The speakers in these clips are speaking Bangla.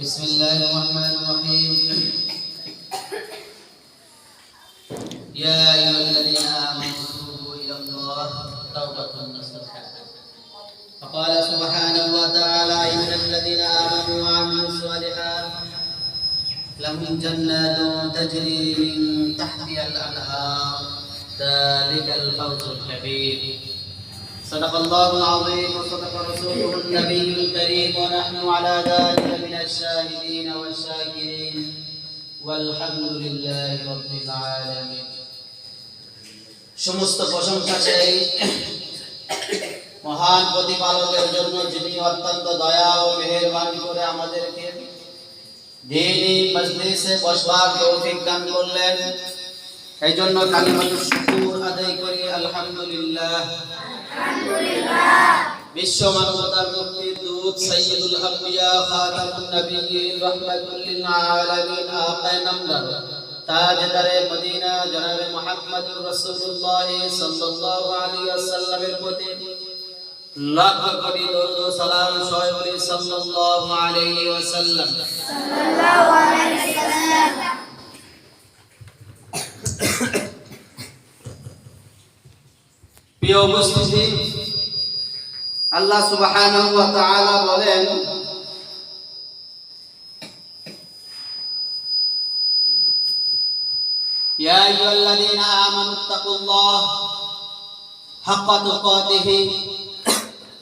بسم الله الرحمن الرحيم. يا أيها الذين آمنوا توبوا إلى الله توبة نصوحا. فقال سبحانه وتعالى: إن الذين آمنوا وعملوا الصالحات لهم جنات تجري من تحتها الأنهار ذلك الفوز الكبير. صدق الله العظيم وصدق رسوله النبي الكريم ونحن على ذلك من الشاهدين والشاكرين والحمد لله رب العالمين. সমস্ত প্রশংসা সেই মহান প্রতিপালকের জন্য, যিনি অত্যন্ত দয়া ও মেহেরবানি করে আমাদেরকে দ্বীনি মজলিসে বসবার তৌফিক দান করলেন। এই জন্য কালিমাতুশ শুকর আদায় করি আলহামদুলিল্লাহ। বিশ্ব মানবতার মুক্তির দূত সাইয়্যিদুল আম্বিয়া খাতামুন নবিয়্যিন রাহমাতুল লিল আলামিন আকায়ে নামদার তাজদারে মদিনা জনাবে মুহাম্মদুর রাসূলুল্লাহ সাল্লাল্লাহু আলাইহি ওয়াসাল্লামের প্রতি লাখ কোটি দরুদ ও সালাম সয় বলি সাল্লাল্লাহু আলাইহি ওয়াসাল্লাম। প্রিয় উপস্থিতি, আল্লাহ সুবহানাহু ওয়া তাআলা বলেন, ইয়া আইয়ুহাল্লাযীনা আমানুত্তাকুল্লাহ হাক্কা তুকাতিহি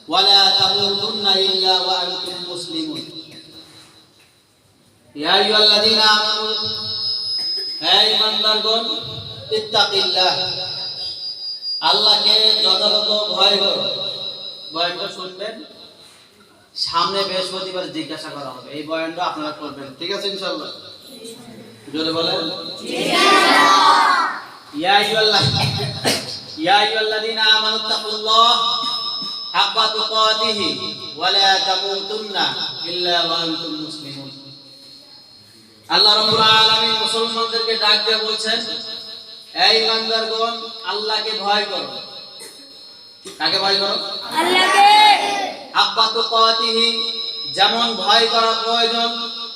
ওয়া লা তামুতুন্না ইল্লা ওয়া আনতুম মুসলিমুন। ইয়া আইয়ুহাল্লাযীনা আমানু, হে ঈমানদারগণ, ইত্তাকিল্লাহ, আল্লাহকে যথাযথ ভয় করো। বয়ানটা শুনবেন, সামনে বৃহস্পতিবার জিজ্ঞাসা করা হবে, এই বয়ানটা আপনারা করবেন, ঠিক আছে ইনশাআল্লাহ? জোরে বলেন ইয়া আইয়ুহাল্লাযীনা আমানুত্তাকুল্লাহ হাক্কা তুকাতিহি ওয়া লা তামুতুন্না ইল্লা ওয়া আনতুম মুসলিমুন। আল্লাহ রাব্বুল আলামিন মুসলমানদেরকে ডাক দিয়ে বলছেন, এই ঈমানদারগণ, আল্লাহকে ভয় করো। কাকে ভয় করো? আল্লাহকে। হাক্কা তুকাতিহি, যেমন ভয় করা প্রয়োজন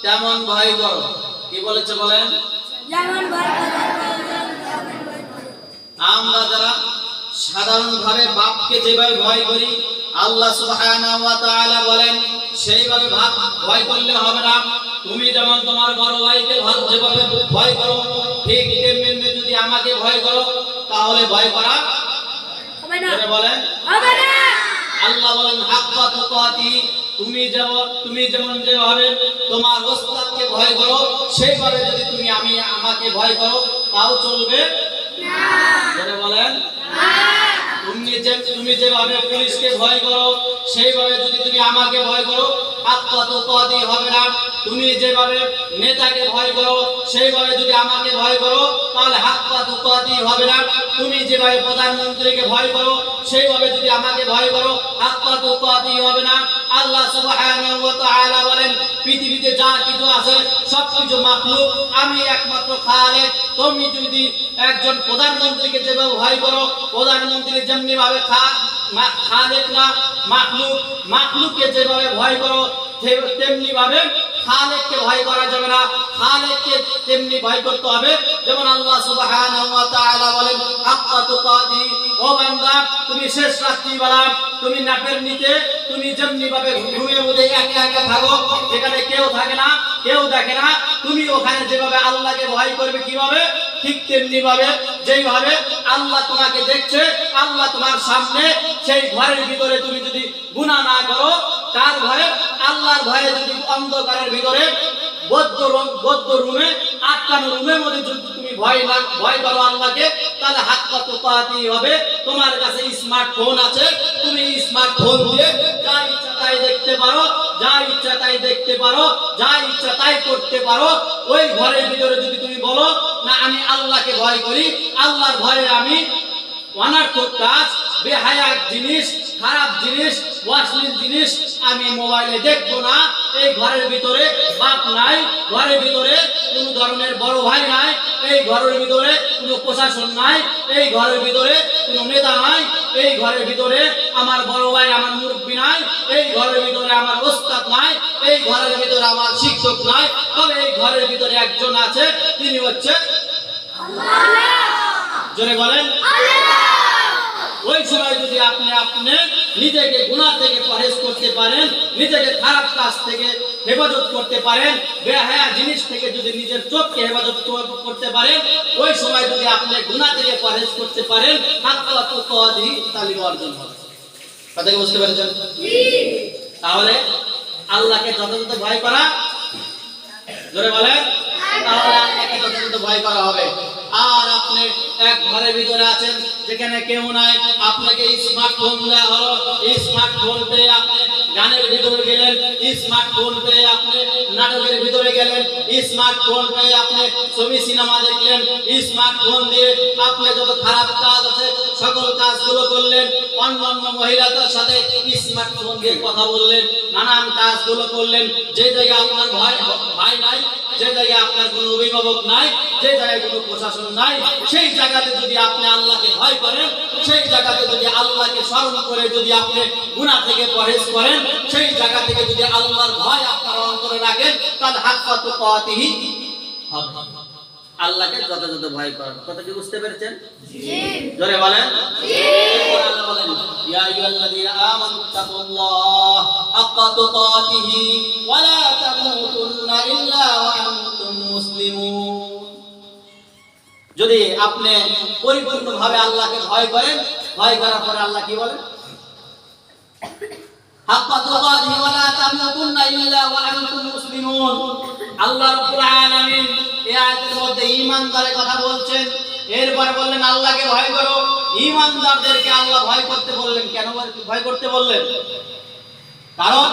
তেমন ভয় করো। কি বলেছে বলেন? যেমন ভয় করা প্রয়োজন তেমন ভয় করো। আমরা যারা সাধারণভাবে বাপকে যেভাবে ভয় করি, আল্লাহ সুবহানাহু ওয়া তাআলা বলেন সেইভাবে ভয় করলে হবে না। তুমি যেমন তোমার বড় ভাইকে যেভাবে ভয় করো, ঠিক তেমনি যদি আমাকে ভয় করো, তাহলে ভয় করা হবে না। বলেন হবে না। আল্লাহ বলেন হাক্কা তুকাতি, তুমি যেমন যেভাবে তোমার ওস্তাদকে ভয় করো, সেইভাবে যদি তুমি আমাকে ভয় করো, তাও চলবে না। বলেন না। তুমি যেভাবে পুলিশকে ভয় করো, সেইভাবে যদি তুমি আমাকে ভয় করো, হাক্কা তুকাতি হবে না। তুমি যেভাবে নেতাকে ভয় করো, সেইভাবে যদি আমাকে ভয় করো, তাহলে হাক্কা তুকাতি হবে না। তুমি যেভাবে প্রধানমন্ত্রীকে ভয় করো, সেইভাবে যদি আমাকে ভয় করো, হাক্কা তুকাতি হবে না। আল্লাহ সুবহানাহু ওয়া তাআলা বলেন, পৃথিবীতে যা কিছু আছে সবকিছু মাখলুক, আমি একমাত্র খালেক। তুমি যদি একজন প্রধানমন্ত্রীকে যেভাবে ভয় করো, প্রধানমন্ত্রী যেমনি ভাবে খালেক না মাখলুক, মাখলুককে যেভাবে ভয় করো তেমনি ভাবে খালেককে ভয় করা যাবে না। খালেককে তেমনি ভয় করতে হবে যেমন আল্লাহ সুবহানাহু ওয়া তাআলা বলেন হাক্কা তুকাতি। ও বান্দা, তুমি শেষ রাত্রিবেলা তুমি নাপের নিচে তুমি যেমনি ভাবে ঘুমিয়ে মধ্যে একা একা থাকো, যেখানে কেউ থাকে না, কেউ দেখে না, তুমি ওখানে যেভাবে আল্লাহকে ভয় করবে, কিভাবে? ঠিক তেমনি ভাবে যেইভাবে আল্লাহ তোমাকে দেখছে, আল্লাহ তোমার সামনে, সেই ঘরের ভিতরে তুমি যদি গুনাহ না করো, তার ভয়ে, আল্লাহর ভয়ে যদি অন্ধকারের ভিতরে বদ্ধ রুমে, আটকানো রুমের মধ্যে যদি তুমি ভয় করো আল্লাহকে, তাহলে হাক্কা তুকাতি হবে। তোমার কাছে স্মার্টফোন আছে, তুমি স্মার্টফোন দিয়ে যা ইচ্ছা তাই দেখতে পারো, যা ইচ্ছা তাই দেখতে পারো, যা ইচ্ছা তাই করতে পারো। ওই ঘরের ভিতরে যদি তুমি বলো না আমি আল্লাহকে ভয় করি, আল্লাহর ভয়ে আমি অনার্থক কাজ, বেহায়া জিনিস, খারাপ জিনিস, অশ্লীল জিনিস আমি মোবাইলে দেখবো না, এই ঘরের ভিতরে বাপ নাই, ঘরের ভিতরে কোনো ধরনের বড় ভাই নাই, এই ঘরের ভিতরে কোনো প্রশাসন নাই, এই ঘরের ভিতরে কোনো নেতা নাই, এই ঘরের ভিতরে আমার বড় ভাই, আমার মুরব্বী নাই, এই ঘরের ভিতরে আমার ওস্তাদ নাই, এই ঘরের ভিতরে আমার শিক্ষক নাই, তবে এই ঘরের ভিতরে একজন আছে, তিনি হচ্ছে আল্লাহ। জোরে বলেন আল্লাহ। ওই সময় যদি আপনি নিজেকে গুনাহ থেকে পরহেজ করতে পারেন, নিজেকে খারাপ কাজ থেকে হেফাজত করতে পারেন, বেহায়া জিনিস থেকে যদি নিজের চোখকে হেফাজত করতে পারেন, ওই সময় যদি আপনি গুনাহ থেকে পরহেজ করতে পারেন, হাক্কা তুকাদি তালিম অর্জন হবে। কথা কি বুঝতে পেরেছেন? জি। তাহলে আল্লাহকে যথাযথ ভয় করা, জোরে বলেন, তাহলে আল্লাহকে যথাযথ ভয় করা হবে। আর আপনি এক ঘরের ভিতরে আছেন যেখানে কেউ নাই, আপনাকে স্মার্টফোন দেওয়া হলো, স্মার্টফোন পেয়ে আপনি গানের ভিতরে গেলেন, স্মার্টফোন পেয়ে আপনি নাটকের ভিতরে গেলেন, স্মার্টফোন পেয়ে আপনি ছবি সিনেমা দেখলেন, স্মার্টফোন দিয়ে আপনি যত খারাপ কাজ আছে সকল কাজগুলো করলেন, অন্যান্য মহিলাদের সাথে স্মার্টফোন দিয়ে কথা বললেন, নানান কাজগুলো করলেন। যে জায়গায় আপনার ভাই নাই, যে জায়গায় আপনার কোনো অভিভাবক নাই, যে জায়গায় কোনো প্রশাসন নাই, সেই জায়গাতে যদি আপনি আল্লাহকে ভয় করেন, সেই জায়গাতে যদি আল্লাহকে স্মরণ করে যদি আপনি গুনাহ থেকে পরহেজ করেন, সেই জায়গা থেকে যদি আল্লাহর ভয় আপনার অন্তরে রাখেন, তাহলে হাক্কা তুকাতিহি হবে। আল্লাহকে যথাযথ ভয় করেন। কথা কি বুঝতে পেরেছেন? জি। জোরে বলেন জি। আল্লাহ বলেন, ইয়া আইয়ুহাল্লাযীনা আমানু তাকুল্লাহ হাক্কা তুকাতিহি ওয়া লা তামুতুন্না ইল্লা ওয়া আনতুম মুসলিমুন। যদি আপনি পরিপূর্ণভাবে আল্লাহকে ভয় করেন, ভয় করার পরে আল্লাহ কি বলেন? হাক্কা তুকাতিহি ওয়া লা তামুতুন্না ইল্লা ওয়া আনতুম মুসলিমুন। আল্লাহ রাব্বুল আলামিন এই আয়াতের মধ্যে ঈমানদারের কথা বলছেন, এরপর বললেন আল্লাহকে ভয় করো। ঈমানদারদেরকে আল্লাহ ভয় করতে বললেন। কেন ভয় করতে বললেন? কারণ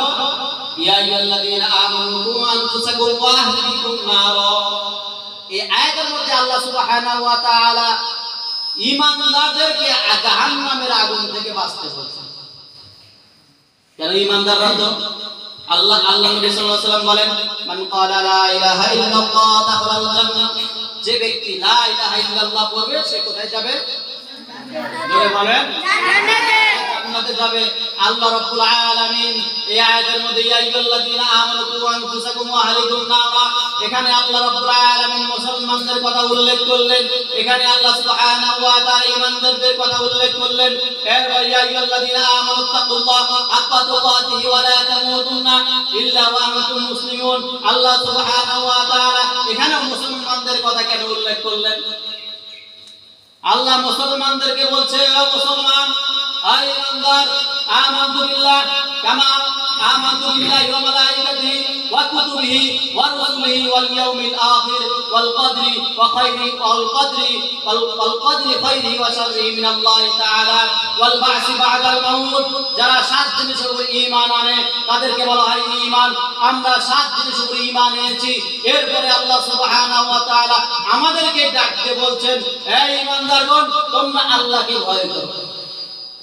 ইয়া আইয়ুহাল্লাযীনা আমানু কু আনফুসাকুম ওয়া আহলিকুম নারা। এই আয়াতের মধ্যে আল্লাহ সুবহানাহু ওয়া তাআলা ঈমানদারদেরকে জাহান্নামের আগুন থেকে বাঁচতে বলছেন। কেন ঈমানদাররা তো আল্লাহ নবী সাল্লাল্লাহু আলাইহি ওয়াসাল্লাম বলেন, মান ক্বালা লা ইলাহা ইল্লাল্লাহ দাখালাল জান্নাহ। যে ব্যক্তি লা ইলাহা ইল্লাল্লাহ পড়বে সে কোথায় যাবে? জোরে বলেন জান্নাতে। জান্নাতে যাবে। আল্লাহ রাব্বুল আলামিন এই আয়াতের মধ্যে ইয়া আইয়ুহাল্লাযীনা আমানু কু আনফুসাকুম ওয়া আহলিকুম নারা, এখানে আল্লাহ রাব্বুল আলামিন মুসলমানদের কথা উল্লেখ করলেন, এখানে আল্লাহ সুবহানাহু ওয়া তাআলা ঈমানদারদের কথা উল্লেখ করলেন। এরপর ইয়া আইয়ুহাল্লাযীনা আমানু তাকুল্লাহ হাক্কা তুকাতিহি ওয়া লা তামুতুন্না ইল্লা ওয়া আনতুম মুসলিমুন। আল্লাহ সুবহানাহু ওয়া তাআলা এখানে মুসলমানদের কথা কেন উল্লেখ করলেন? আল্লাহ মুসলমানদেরকে বলছে, ও মুসলমান, আয় ইমানদার, আমানতু বিল্লাহ কামা আমানতু বিল্লাহি ওয়া মালাইকাতিহি ওয়া কুতুবিহি ওয়া রুসুলিহি ওয়াল ইয়াউমিল আখির ওয়াল কদরি খাইরিহি ওয়া শাররিহি মিনাল্লাহি তাআলা ওয়াল বা'সি বা'দাল মাউত। যারা 7 জিনিসের উপর ঈমান আনে তাদেরকে বলা হয় ঈমান। আমরা 7 জিনিসের উপর ঈমান এনেছি। এরপরে আল্লাহ সুবহানাহু ওয়া তাআলা আমাদেরকে ডাকতে বলছেন, হে ঈমানদারগণ, তোমরা আল্লাহকে ভয় করো।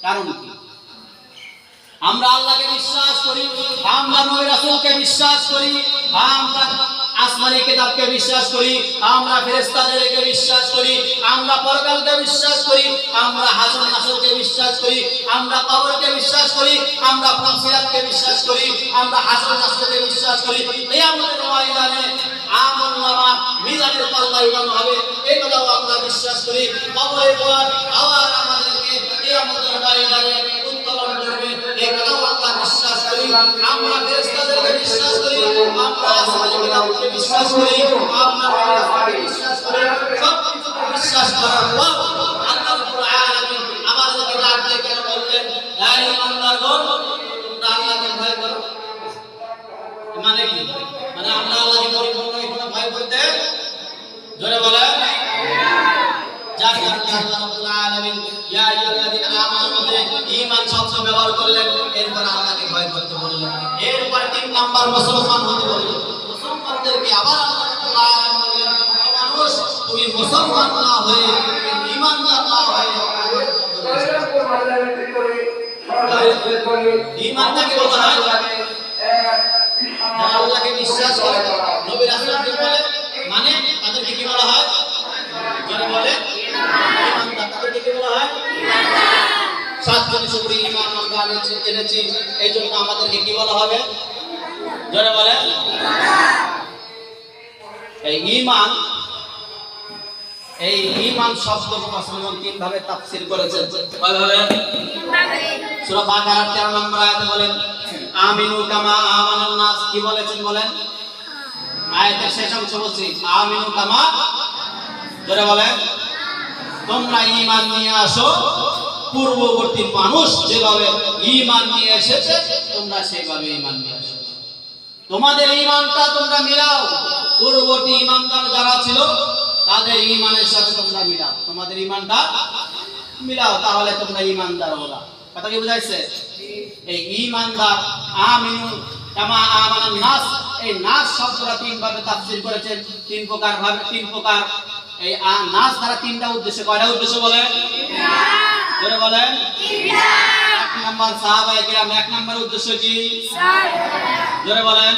কারণ কি? আমরা আল্লাহকে বিশ্বাস করি, আমরা নবী রাসূলকে বিশ্বাস করি, আমরা আসমানি কিতাবকে বিশ্বাস করি, আমরা ফেরেশতাদেরকে বিশ্বাস করি, আমরা পরকালকে বিশ্বাস করি, আমরা হাসর নাসরকে বিশ্বাস করি, আমরা কবরকে বিশ্বাস করি, আমরা ফুলসিরাতকে বিশ্বাস করি, আমরা হাসর নাসরকে বিশ্বাস করি। কিয়ামতের ময়দানে আমলনামা মিজানের পাল্লায় উঠানো হবে, এই কথাও আমরা বিশ্বাস করি। কবরের পর আবার আমাদেরকে কিয়ামতের ময়দানে উত্তোলন করবে, এই কথাও আমরা বিশ্বাস করি। আমরা ফেরেশতাদেরকে বিশ্বাস করি, আমরা আসমানি কিতাবকে বিশ্বাস করি, আমরা রাসূলকে বিশ্বাস করি। সব কিছু বিশ্বাস করার পর আল্লাহ রাব্বুল আলামিন আমাদেরকে ডাকতে কেন বললেন, হে ঈমানদারগণ, তোমরা আল্লাহকে ভয় করো। মানে কি? মানে আমরা আল্লাহকে পরিপূর্ণভাবে ভয় করতে, জোরে বলেন, যার কারণে আল্লাহ রাব্বুল আলামিন ইয়া আইয়ুহাল্লাযীনা আমানু ঈমান শব্দ ব্যবহার করলেন, এরপর আল্লাহকে ভয় করতে বললেন। এরপর 3 নাম্বার মুসলমান হতে বললেন। মুসলমানদেরকে আবার আল্লাহ রাব্বুল আলামিন বললেন, মানুষ তুমি মুসলমান না হয়ে, ঈমানদার না হয়ে ঈমানটাকে বলা হয় যারা আল্লাহকে বিশ্বাস করে, নবী রাসূলকে বলে, মানে তাদেরকে কি বলা হয়? যারা বলে ঈমানদার, তাদেরকে কি বলা হয়? সাতজনের উপরে ঈমান আমরা এনেছি, এই জন্য আমাদেরকে কি বলা হবে? জোরে বলেন। এই ঈমান শব্দ মুফাসসিরগণ তিন ভাবে তাফসীর করেছেন। কয়ভাবে? সূরা বাকারার 13 নম্বর আয়াতে বলেন আমিনু কামা আমানান নাস। কি বলেছেন বলেন? আয়াতের শেষ অংশ বলছি আমিনু কামা, জোরে বলেন, তোমরা ঈমান নিয়ে আসো পূর্ববর্তী মানুষ যেভাবে ঈমান নিয়ে এসেছে তোমরা সেইভাবে ঈমান নিয়ে আসো। তোমাদের ঈমানটা তোমরা মিলাও, পূর্ববর্তী ঈমানদার যারা ছিল তাদের ঈমানের সাথে তোমরা মিলাও, তোমাদের ঈমানটা মিলাও, তাহলে তোমরা ঈমানদার হবা। কথা কি বুঝাইছে? এই ঈমানদার আমিনু কামা আমানান নাস, এই নাস শব্দটা তিন ভাবে তাফসীর করেছেন, তিন প্রকার ভাবে, তিন প্রকার। এই নাস দ্বারা তিনটা উদ্দেশ্য, কয়টা উদ্দেশ্য বলে? জোরে বলেন। এক নাম্বার সাহাবায়ে কিরাম, এক নাম্বার উদ্দেশ্য কি? জোরে বলেন।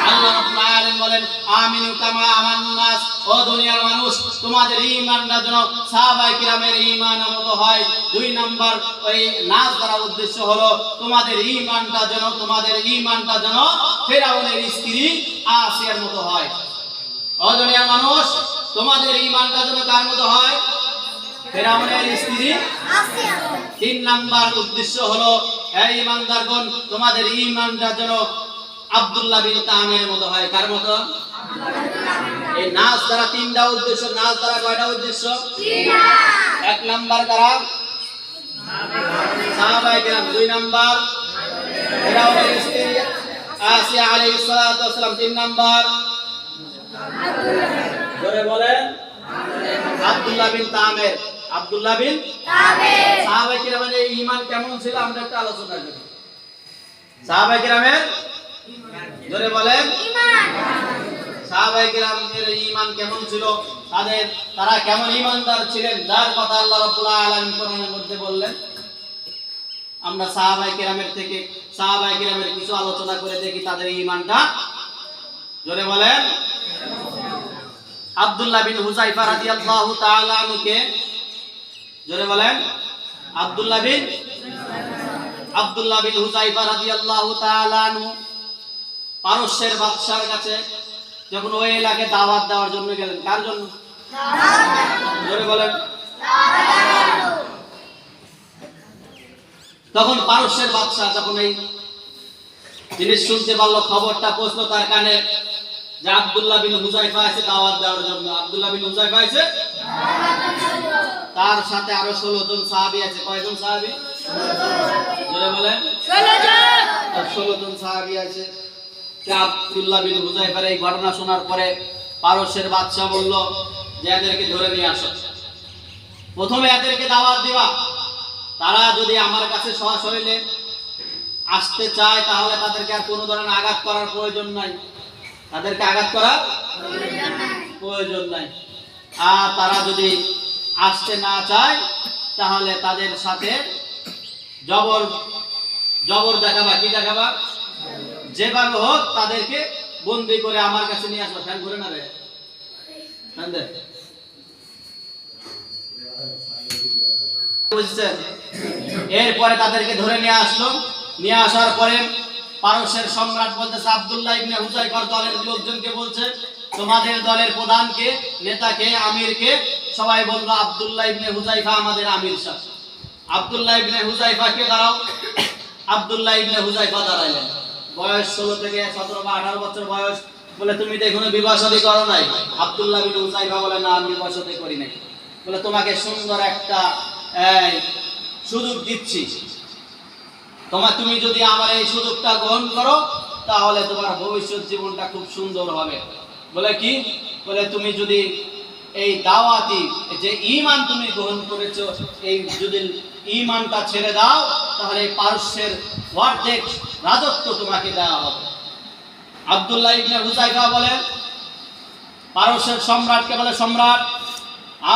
আল্লাহ রাব্বুল আলামিন বলেন আমিনু কামা আমানান নাস, ও দুনিয়ার মানুষ তোমাদের ঈমানটা যেন সাহাবায়ে কিরামের ঈমানের মতো হয়। দুই নাম্বার ওই নাস দ্বারা উদ্দেশ্য হলো তোমাদের ঈমানটা যেন ফিরআউনের স্ত্রী আসিয়ার মতো হয়। ও দুনিয়ার মানুষ তোমাদের ঈমানটা যেন কার মতো হয়? ফিরআউনের স্ত্রী আসিয়া। তিন নাম্বার উদ্দেশ্য হলো এই ঈমানদারগণ তোমাদের ঈমানটা যেন আব্দুল্লাহ বিন তামিরের মতো হয়। কার মতো? এই নাস দ্বারা তিনটা উদ্দেশ্য। নাস দ্বারা কয়টা উদ্দেশ্য? তিনটা। এক নাম্বার কারা? সাহাবায়ে কিরাম। দুই নাম্বার ফিরআউনের স্ত্রী আসিয়া আলাইহিস সালাতু ওয়াস সালাম। তিন নাম্বার জোরে বলেন আব্দুল্লাহ বিন তামির। আব্দুল্লাহ বিন তামির। সাহাবায়ে কিরামের ঈমান কেমন ছিল আমরা একটু আলোচনা করি। সাহাবায়ে কিরামের, জোরে বলেন, সাহাবায়ে কিরামের ঈমান কেমন ছিল, তারা কেমন ঈমানদার ছিলেন, যার কথা আল্লাহ রাব্বুল আলামিন কোরআনের মধ্যে বললেন। আমরা সাহাবায়ে কিরামের কিছু আলোচনা করে দেখি তাদের ঈমানটা। জোরে বলেন। আব্দুল্লাহ বিন হুযায়ফা রাদিয়াল্লাহু তাআলা আনহুকে, জোরে বলেন, আব্দুল্লাহ বিন হুযায়ফা রাদিয়াল্লাহু তাআলা আনহু পারস্যের বাদশার কাছে যখন ওই এলাকায় দাওয়াত দেওয়ার জন্য গেলেন। কার জন্য? জোরে বলেন। তখন পারস্যের বাদশা যখন এই জিনিস শুনতে পারলো, খবরটা পৌঁছলো তার কানে যে আব্দুল্লাহ বিন হুযায়ফা আছে দাওয়াত দেওয়ার জন্য। আব্দুল্লাহ বিন হুযায়ফা আছে, তার সাথে আরো 16 জন সাহাবী আছে। কয়জন সাহাবী? জোরে বলেন। 16 জন সাহাবী আছে। আব্দুল্লাহ বিন হুযায়ফার এই ঘটনা শোনার পরে পারস্যের বাদশা বলল যে এদেরকে ধরে নিয়ে আসো। প্রথমে এদেরকে দাওয়াত দিবা, তারা যদি আমার কাছে সশরীরে আসতে চায় তাহলে তাদেরকে আর কোনো ধরনের আঘাত করার প্রয়োজন নাই, তাদেরকে আঘাত করার প্রয়োজন নাই। আর তারা যদি আসতে না চায় তাহলে তাদের সাথে জবর দেখাবা। কি দেখাবা? যেভাবে হোক তাদেরকে বন্দী করে আমার কাছে নিয়ে আসো। ফ্যান ঘুরে না রে, বুঝছেন? এরপরে তাদেরকে ধরে নিয়ে আসলো। নিয়ে আসার পরে পারস্যের সম্রাট বলতেছে আব্দুল্লাহ ইবনে হুযায়ফার দলের লোকজনকে বলছে তোমাদের দলের প্রধানকে, নেতাকে, আমিরকে সবাই বলবো আব্দুল্লাহ ইবনে হুযায়ফা আমাদের আমির সাহেব। আব্দুল্লাহ ইবনে হুযায়ফা কে দাঁড়াও? আব্দুল্লাহ ইবনে হুযায়ফা দাঁড়াইলেন। বয়স 16 থেকে 17 বা 18 বছর বয়স। বলে তুমি তো এখনো বিবাহ শাদী করো নাই? আব্দুল্লাহ বিন হুযায়ফা বলে না, আমি বিবাহ শাদী করি নাই। বলে তোমাকে সুন্দর একটা সুযোগ দিচ্ছি, তুমি যদি আমার এই সুযোগটা গ্রহণ করো তাহলে তোমার ভবিষ্যৎ জীবনটা খুব সুন্দর হবে। বলে কি? বলে তুমি যদি এই দাওয়াতি যে ঈমান তুমি গ্রহণ করেছো এই যদি ঈমানটা ছেড়ে দাও তাহলে পারস্যের অর্ধেক রাজত্ব তোমাকে দেওয়া হবে। আব্দুল্লাহ ইবনে হুযায়ফা বলে পারস্যের সম্রাটকে, বলে সম্রাট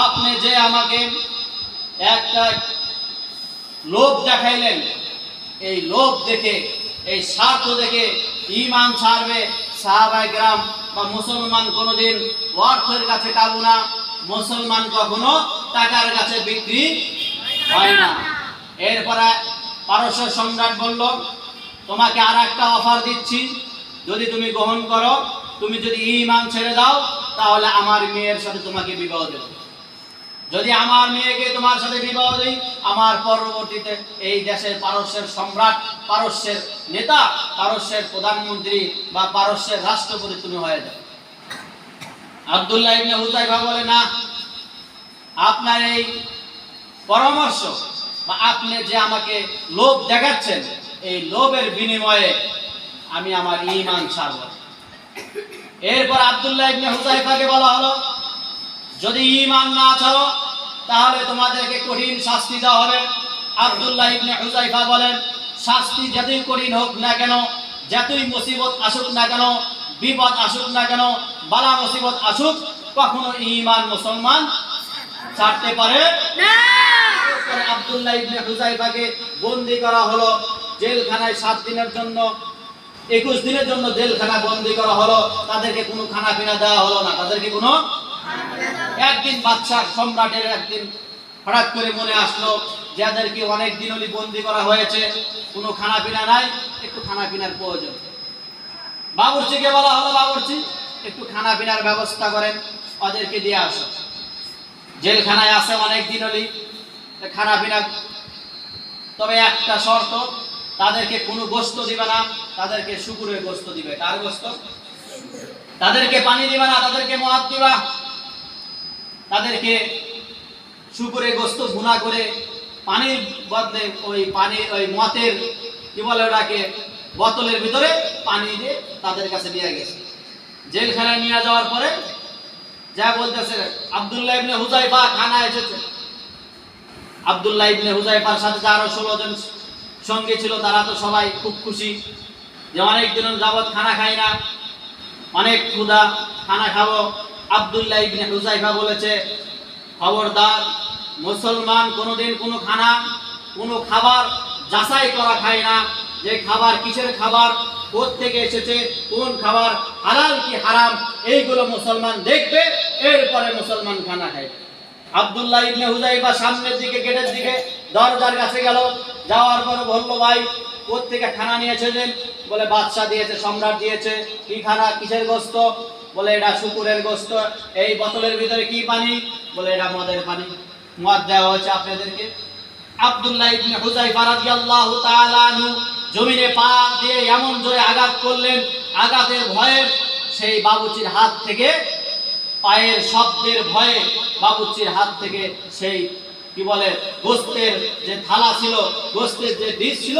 আপনি যে আমাকে একটা লোভ দেখাইলেন, এই লোভ দেখে, এই স্বার্থ দেখে ঈমান ছাড়বে সাহাবায়ে কেরাম বা মুসলমান কোনোদিন অর্থের কাছে কাবু না, মুসলমান কখনো টাকার কাছে বিক্রি হয় না। এরপরে পারস্যের সম্রাট বলল, তোমাকে আর একটা অফার দিচ্ছি, যদি তুমি গ্রহণ করো, তুমি যদি ঈমান ছেড়ে দাও, তাহলে আমার মেয়ের সাথে তোমাকে বিবাহ দেব। যদি আমার মেয়েকে তোমার সাথে বিবাহ দিই, আমার পরবর্তীতে এই দেশের পারস্যের সম্রাট, পারস্যের নেতা, পারস্যের প্রধানমন্ত্রী বা পারস্যের রাষ্ট্রপতি তুমি হয়ে যাও। আব্দুল্লাহ ইবনে হুযায়ফা বলে, না, আপনার এই পরামর্শ বা আপনি যে আমাকে লোভ দেখাচ্ছেন, এই লোভের বিনিময়ে আমি আমার ঈমান ছাড়ব। এরপর আব্দুল্লাহ ইবনে হুযায়ফাকে বলা হলো, যদি ঈমান না ছাড়ো তাহলে তোমাদেরকে কঠিন শাস্তি দেওয়া হবে। আব্দুল্লাহ ইবনে হুযায়ফা বলেন, শাস্তি যতই কঠিন হোক না কেন, যতই মুসিবত আসুক না কেন, বিপদ আসুক না কেন, বালা মুসিবত আসুক, কখনো ঈমান মুসলমান ছাড়তে পারে না। আব্দুল্লাহ ইবনে হুযায়ফাকে বন্দী করা হলো জেলখানায় 7 দিনের জন্য, 21 দিনের জন্য জেলখানা বন্দী করা হলো। তাদেরকে কোনো খানা পিনা দেওয়া হলো না, তাদেরকে কোনো। একদিন বাদশা সম্রাটের একদিন হঠাৎ করে মনে আসলো, যাদেরকে অনেক দিন হলি বন্দী করা হয়েছে, কোনো খানা পিনা নাই, একটু খানা পিনার প্রয়োজন। বাবুর্চিকে বলা হলো, বাবুর্চি একটু খানা পিনার ব্যবস্থা করেন, ওদেরকে দিয়ে আসো। জেলখানায় আছে অনেক দিন হলি, খানা পিনা, তবে একটা শর্ত, তাদেরকে কোনো গোশত দিবে না, তাদেরকে শুকুরের গোশত দিবে। কার গোশত? তাদেরকে পানি দিবে না, তাদেরকে মদ দিবা, তাদেরকে শুকুরের গোশত ভুনা করে পানির বদলে ওই পানি, ওই মতের কি বলে ওটাকে, বোতলের ভিতরে পানি দিয়ে তাদের কাছে নিয়ে গেছে। জেলখানায় নিয়ে যাওয়ার পরে যা বলতেছে, আব্দুল্লাহ ইবনে হুযায়ফা খানা এসেছে। আব্দুল্লাহ ইবনে হুযায়ফার সাথে আরো 16 জন সঙ্গী ছিল, তারা তো সবাই খুব খুশি যে অনেক দিন যাবত খানা খাই না, অনেক ক্ষুধা, খানা খাবো। আব্দুল্লাহ ইবনে হুযায়ফা বলেছে, খবরদার, মুসলমান কোনোদিন কোনো খানা, কোনো খাবার যাচাই করা খায় না, যে খাবার কিসের খাবার, কোথা থেকে এসেছে, কোন খাবার হালাল কি হারাম, এইগুলো মুসলমান দেখবে, এরপরে মুসলমান খানা খায়। আব্দুল্লাহ ইবনে হুযায়ফা সামনের দিকে, গেটের দিকে, দরজার কাছে গেল, যাওয়ার পর বলল, ভাই কোথা থেকে খানা নিয়ে এসেছেন? বলে, বাদশা দিয়েছে, সম্রাট দিয়েছে। কি খানা, কিসের গোশত? বলে, এটা শুকুরের গোশত। এই বোতলের ভিতরে কি পানি? বলে, এটা মদের পানি, মদ দেওয়া হয়েছে আপনাদেরকে। আব্দুল্লাহ ইবনে হুযায়ফা রাদিয়াল্লাহু তাআলা আনহু জমিনে পা দিয়ে এমন জোরে আঘাত করলেন, আঘাতের ভয়ে সেই বাবুচির হাত থেকে, পায়ের শব্দের ভয়ে বাবুচির হাত থেকে সেই কি বলে গোশতের যে থালা ছিল, গোশতের যে ডিশ ছিল,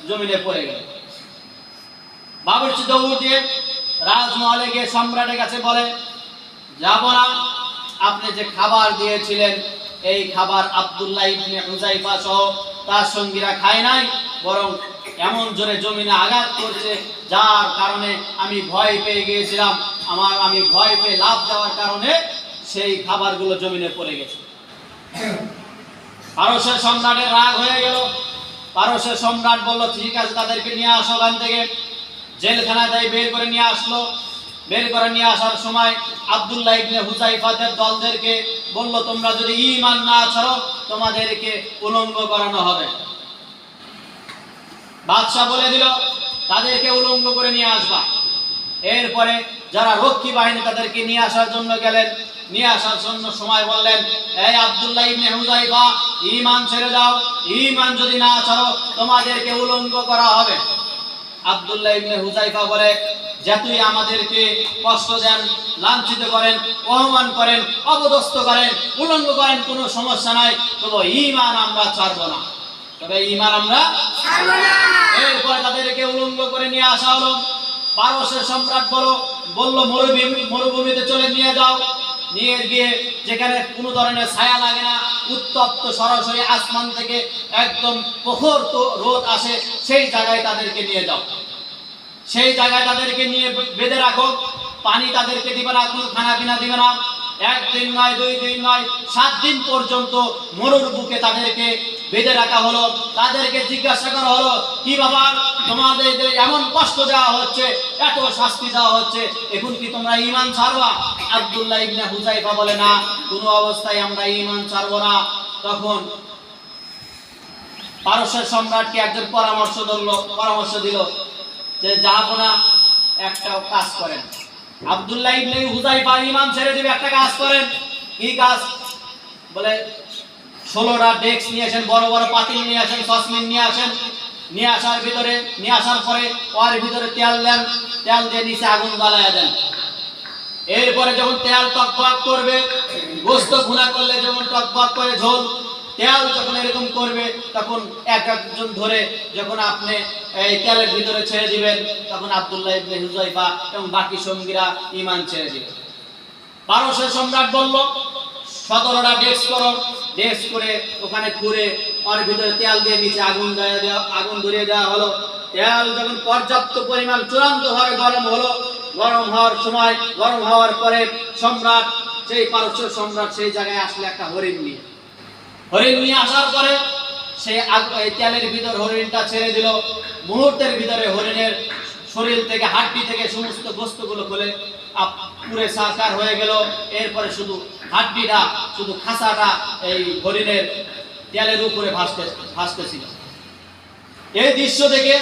জমিনে পড়ে গেল। বাবুর্চি দৌড় দিয়ে রাজমহলে গিয়ে সম্রাটের কাছে বলে, যাব না, আপনি যে খাবার দিয়েছিলেন, এই খাবার আব্দুল্লাহ ইবনে হুযায়ফা সহ তার সঙ্গীরা খায় নাই, বরং এমন জোরে জমিনে আঘাত করছে, যার কারণে আমি ভয় পেয়ে গিয়েছিলাম, আমি ভয় পেয়ে লাফ দেওয়ার কারণে সেই খাবারগুলো জমিনে পড়ে গেছে। পারস্যের সম্রাটের রাগ হয়ে গেল। পারস্যের সম্রাট বলল, ঠিক আছে, তাদেরকে নিয়ে আসো ওখান থেকে। জেলখানায় বের করে নিয়ে আসলো। বের করে নিয়ে আসার সময় আব্দুল্লাহ ইবনে হুযায়ফাদের দলদেরকে বলল, তোমরা যদি ঈমান না ছাড়ো, তোমাদেরকে উলঙ্গ করানো হবে। বাদশা বলে দিল, তাদেরকে উলঙ্গ করে নিয়ে আসবা। এরপরে যারা রক্ষী বাহিনী তাদেরকে নিয়ে আসার জন্য গেলেন, নিয়ে আসার জন্য সময় বললেন, এই আব্দুল্লাহ ইবনে হুযায়ফা, ঈমান ছেড়ে দাও, ঈমান যদি না ছাড়ো তোমাদেরকে উলঙ্গ করা হবে। আব্দুল্লাহ ইবনে হুযায়ফা বলে, যতই আমাদেরকে কষ্ট দেন, লাঞ্ছিত করেন, অপমান করেন, অপদস্থ করেন, উলঙ্গ করেন, কোনো সমস্যা নাই, তবে ঈমান আমরা ছাড়বো না, তবে ঈমান আমরা ছাড়বো না। এরপরে তাদেরকে উলঙ্গ করে নিয়ে আসা হলো। পারস্যের সম্রাট বলল, মরুভূমিতে চলে নিয়ে যাও। নিয়ে গিয়ে যেখানে কোনো ধরনের ছায়া লাগে না, উত্তপ্ত সরাসরি আসমান থেকে একদম প্রখর রোদ আসে, সেই জায়গায় তাদেরকে নিয়ে যাও। সেই জায়গায় তাদেরকে নিয়ে বেঁধে রাখো। পানি তাদেরকে দিবে না, কোনো খানা পিনা দিবে না। 1 দিন নয়, 2 দিন নয়, 7 দিন পর্যন্ত মরুর বুকে তাদেরকে বেঁধে রাখা হলো। তাদেরকে জিজ্ঞাসা করা হলো, কি বাবা, তোমাদের এমন কষ্ট দেওয়া হচ্ছে, এত শাস্তি দেওয়া হচ্ছে, এখন কি তোমরা ঈমান ছাড়বা? আব্দুল্লাহ ইবনে হুযায়ফা বলে, না, কোনো অবস্থায় আমরা ঈমান ছাড়বো না। তখন পারস্যের সম্রাটকে একজন পরামর্শ দিল যে জাহাপনা একটা কাজ করেন, আব্দুল্লাহ ইবনে হুযায়ফা ইমান ছেড়ে দিবে, একটা কাজ করেন। কি কাজ? বলে 16টা ডেস্ক নিয়ে আসেন, বড় বড় পাতিল নিয়ে আসেন, সসমিন নিয়ে আসেন, নিয়ে আসার পরে ওর ভিতরে তেল দেন, তেল দিয়ে নিচে আগুন জ্বালায়া দেন। এরপরে যখন তেল টকবক করবে, গোশত ভুনা করলে যেমন টকবক করে ঝোল, তেল যখন এরকম করবে তখন একজন ধরে যখন আপনি এই তেলের ভিতরে ছেড়ে দিবেন, তখন আব্দুল্লাহ ইবনে হুযায়ফা এবং বাকি সঙ্গীরা ঈমান ছেড়ে দিবে। পারস্যের সম্রাট বলল 17টা ডেস্ক করে ওখানে ঘুরে ওর ভিতরে তেল দিয়ে নিচে আগুন ধরিয়ে দেওয়া হলো। তেল যখন পর্যাপ্ত পরিমাণ চূড়ান্তভাবে গরম হওয়ার পরে পারস্যের সম্রাট সেই জায়গায় আসলে একটা হরিণ নিয়ে আসার পরে সেই তেলের ভিতর হরিণটা ছেড়ে দিল। মুহূর্তের ভিতরে হরিণের শরীর থেকে, হাড্ডি থেকে সমস্ত গোশতগুলো খুলে পুরে সাকার হয়ে গেল। এরপরে শুধু হাড্ডিটা, শুধু খাসাটা এই হরিণের তেলের উপরে ভাসতেছিল। এই দৃশ্য দেখে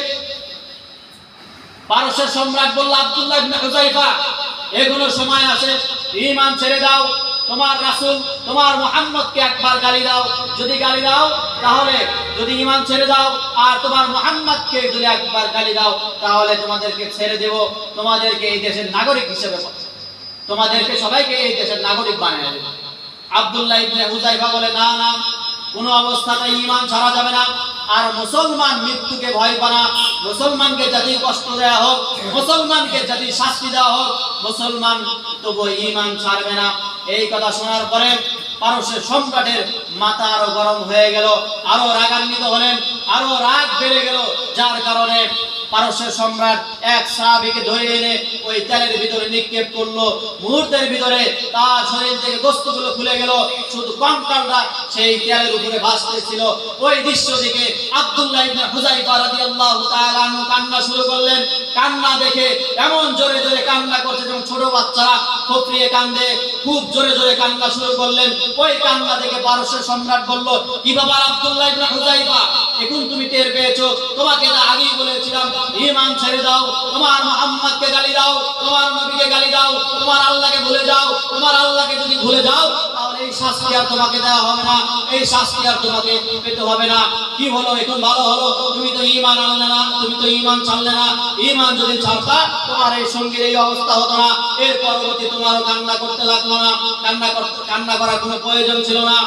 পারস্যের সম্রাট বলল, আব্দুল্লাহ ইবনে হুযায়ফা, এগুলো সময় আছে, ঈমান ছেড়ে দাও। তোমার রাসূল, তোমার মুহাম্মদকে একবার গালি দাও, যদি গালি দাও তাহলে, যদি ঈমান ছেড়ে দাও আর তোমার মুহাম্মদকে যদি একবার গালি দাও তাহলে তোমাদেরকে ছেড়ে দেব, তোমাদেরকে এই দেশের নাগরিক হিসেবে, তোমাদেরকে সবাইকে এই দেশের নাগরিক বানিয়ে দেব। আব্দুল্লাহ ইবনে হুযায়ফা বলে, না না, কোনো অবস্থাতেই ঈমান ছাড়া যাবে না। আর মুসলমান মৃত্যুকে ভয় পায় না, মুসলমানকে যদি কষ্ট দেওয়া হোক, মুসলমানকে যদি শাস্তি দেওয়া হোক, মুসলমান তবু ঈমান ছাড়বে না। এই কথা শোনার পরে পারস্যের সম্রাটের মাথা আরো গরম হয়ে গেল, আরো রাগান্বিত হলেন, আরো রাগ বেড়ে গেল, যার কারণে পারস্যের সম্রাট এক সাহাবীকে ধরে এনে ওই তেলের ভিতরে নিক্ষেপ করলো। মুহূর্তের ভিতরে তার শরীর থেকে গোশতগুলো খুলে গেল, শুধু কঙ্কালটা সেই তেলের উপরে ভাসতেছিল। ওই দৃশ্য দেখে আব্দুল্লাহ ইবনে হুযায়ফা রাদিয়াল্লাহু তাআলা আনহু কান্না শুরু করলেন। কান্না দেখে এমন জোরে জোরে কান্না করছে যেমন ছোট বাচ্চারা ফকরিয়ে কান্দে, খুব জোরে জোরে কান্না শুরু করলেন। ওই কান্না দেখে পারস্যের সম্রাট বলল, কি ব্যাপার আব্দুল্লাহ ইবনে হুযায়ফা, এখন তুমি টের পেয়েছো? তোমাকে তো আগেই বলেছিলাম ঈমান ছেড়ে দাও, তোমার মুহাম্মদকে গালি দাও, তোমার নবীকে গালি দাও, তোমার আল্লাহকে ভুলে যাও। তোমার আল্লাহকে যদি ভুলে যাও তাহলে এই শাস্তি আর তোমাকে দেওয়া হবে না, এই শাস্তি আর তোমাকে পেতে হবে না। কি হলো, এখন ভালো হলো, তুমি তো ঈমান আনলে না, তুমি তো ঈমান ছাড়লে না। ঈমান যদি ছাড়তা তোমার এই সঙ্গীর এই অবস্থা হতো না। এর পরবর্তী তোমারও কান্না করতে লাগলো না, কান্না করার কোনো প্রয়োজন ছিল না।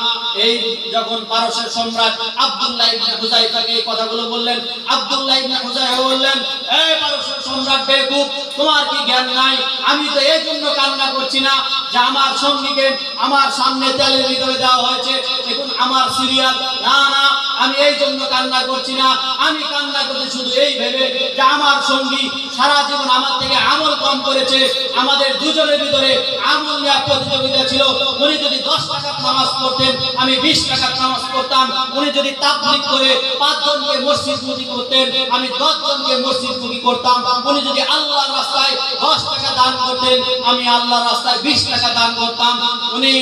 এই যখন পারস্যের সম্রাট আব্দুল্লাহ ইবনে হুযায়ফাকে এই কথাগুলো বললেন, আব্দুল্লাহ ইবনে হুযায়ফা বললেন, এই পারস্যের সম্রাট বেকুব, তোমার কি জ্ঞান নাই? আমি তো এই জন্য কান্না করছি না যে আমার সঙ্গীকে আমার সামনে তেলের ভিতরে দেওয়া হয়েছে, এখন আমার সিরিয়াল, না না, আমি এই জন্য কান্না করছি না। আমি কান্না করছি শুধু এই ভেবে যে আমার সঙ্গী সারা জীবন আমার থেকে আমল কম করেছে। আমাদের দুজনের ভিতরে আমল নেওয়া প্রতিযোগিতা ছিল। উনি যদি 10 টাকার নামাজ পড়তেন, আমি 20 টাকার নামাজ পড়তাম। উনি যদি তাবলীগ করে 5 জনকে মসজিদমুখী করতেন, আমি 10 জনকে মসজিদমুখী করতাম। উনি যদি আল্লাহর রাস্তায় 10 টাকা দান করতেন, আমি আল্লাহর রাস্তায় 20 টাকা দান করতাম। উনি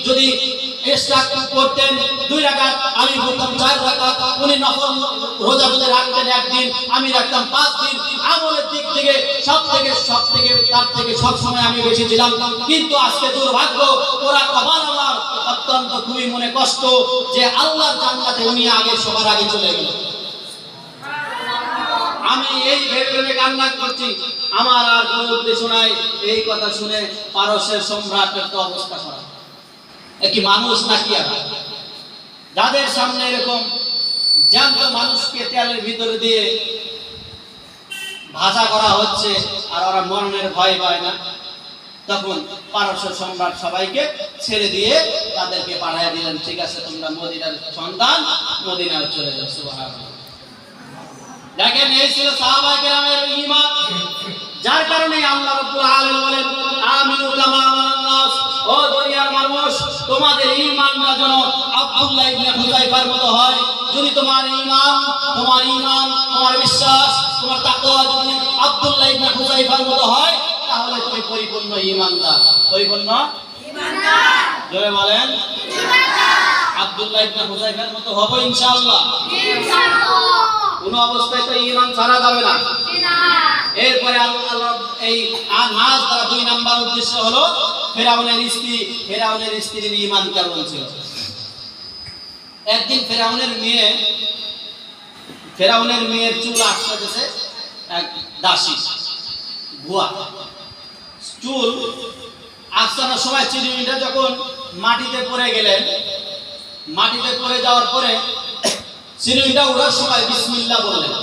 যদি ইশরাক করতেন 2 রাকাত, আমি পড়তাম 4 রাকাত। উনি নফল রোজা যদি রাখতেন একদিন, আমি রাখতাম 5 দিন। আমলের দিক থেকে সব থেকে তার থেকে সব সময় আমি বেশি ছিলাম। কিন্তু আজকে দুর্ভাগ্য, ওরা কপাল আমার অত্যন্ত খুবই মনে কষ্ট যে আল্লাহর জান্নাতে উনি সবার আগে চলে গেল। আমি এই ভেবে কান্না করছি, আমার আর কোনো উদ্দেশ্য নাই। এই কথা শুনে পারস্যের সম্রাটের তো অবস্থা খারাপ। কি মানুষ নাকি আর, যাদের সামনে এরকম জ্যান্ত মানুষকে তেলের ভিতরে দিয়ে ভাজা করা হচ্ছে আর ওরা মরণের ভয় পায় না। তখন পারস্য সম্রাট সবাইকে ছেড়ে দিয়ে তাদেরকে পাঠিয়ে দিলেন, ঠিক আছে তোমরা মদিনার সন্তান, মদিনায় চলে যাও। সুবহানাল্লাহ। দেখেন, এই ছিল সাহাবায়ে কেরামের ঈমান, যার কারণে আল্লাহ রাব্বুল আলামিন বলেন, আমিনু কামা আমানান নাস, ও দুনিয়ার মানুষ, তোমাদের ঈমানটা যেন আব্দুল্লাহ ইবনে হুযায়ফার মতো হয়। যদি তোমার ঈমান, তোমার বিশ্বাস, তোমার তাকওয়া যদি আব্দুল্লাহ ইবনে হুযায়ফার মতো হয়, তাহলে তুমি পরিপূর্ণ ঈমানদার। পরিপূর্ণ ঈমানদার, জোরে বলেন ঈমানদার। আব্দুল্লাহ ইবনে হুযায়ফার মতো হব ইনশাআল্লাহ। কোন অবস্থায় তো ঈমান ছাড়া যাবে না। এরপরে আল্লাহ এই নাজ দ্বারা 2 নাম্বার উদ্দেশ্য হলো ফেরাউনের স্ত্রীর ঈমান কেমন ছিল। একদিন ফেরাউনের মেয়ের চুল আসতেছে এক দাসী ভুয়া চুল আসানোর সময় চিরুনিটা যখন মাটিতে পড়ে গেলেন, মাটিতে পড়ে যাওয়ার পরে চিরুনিটা ওঠার সময় বিসমিল্লাহ বললেন।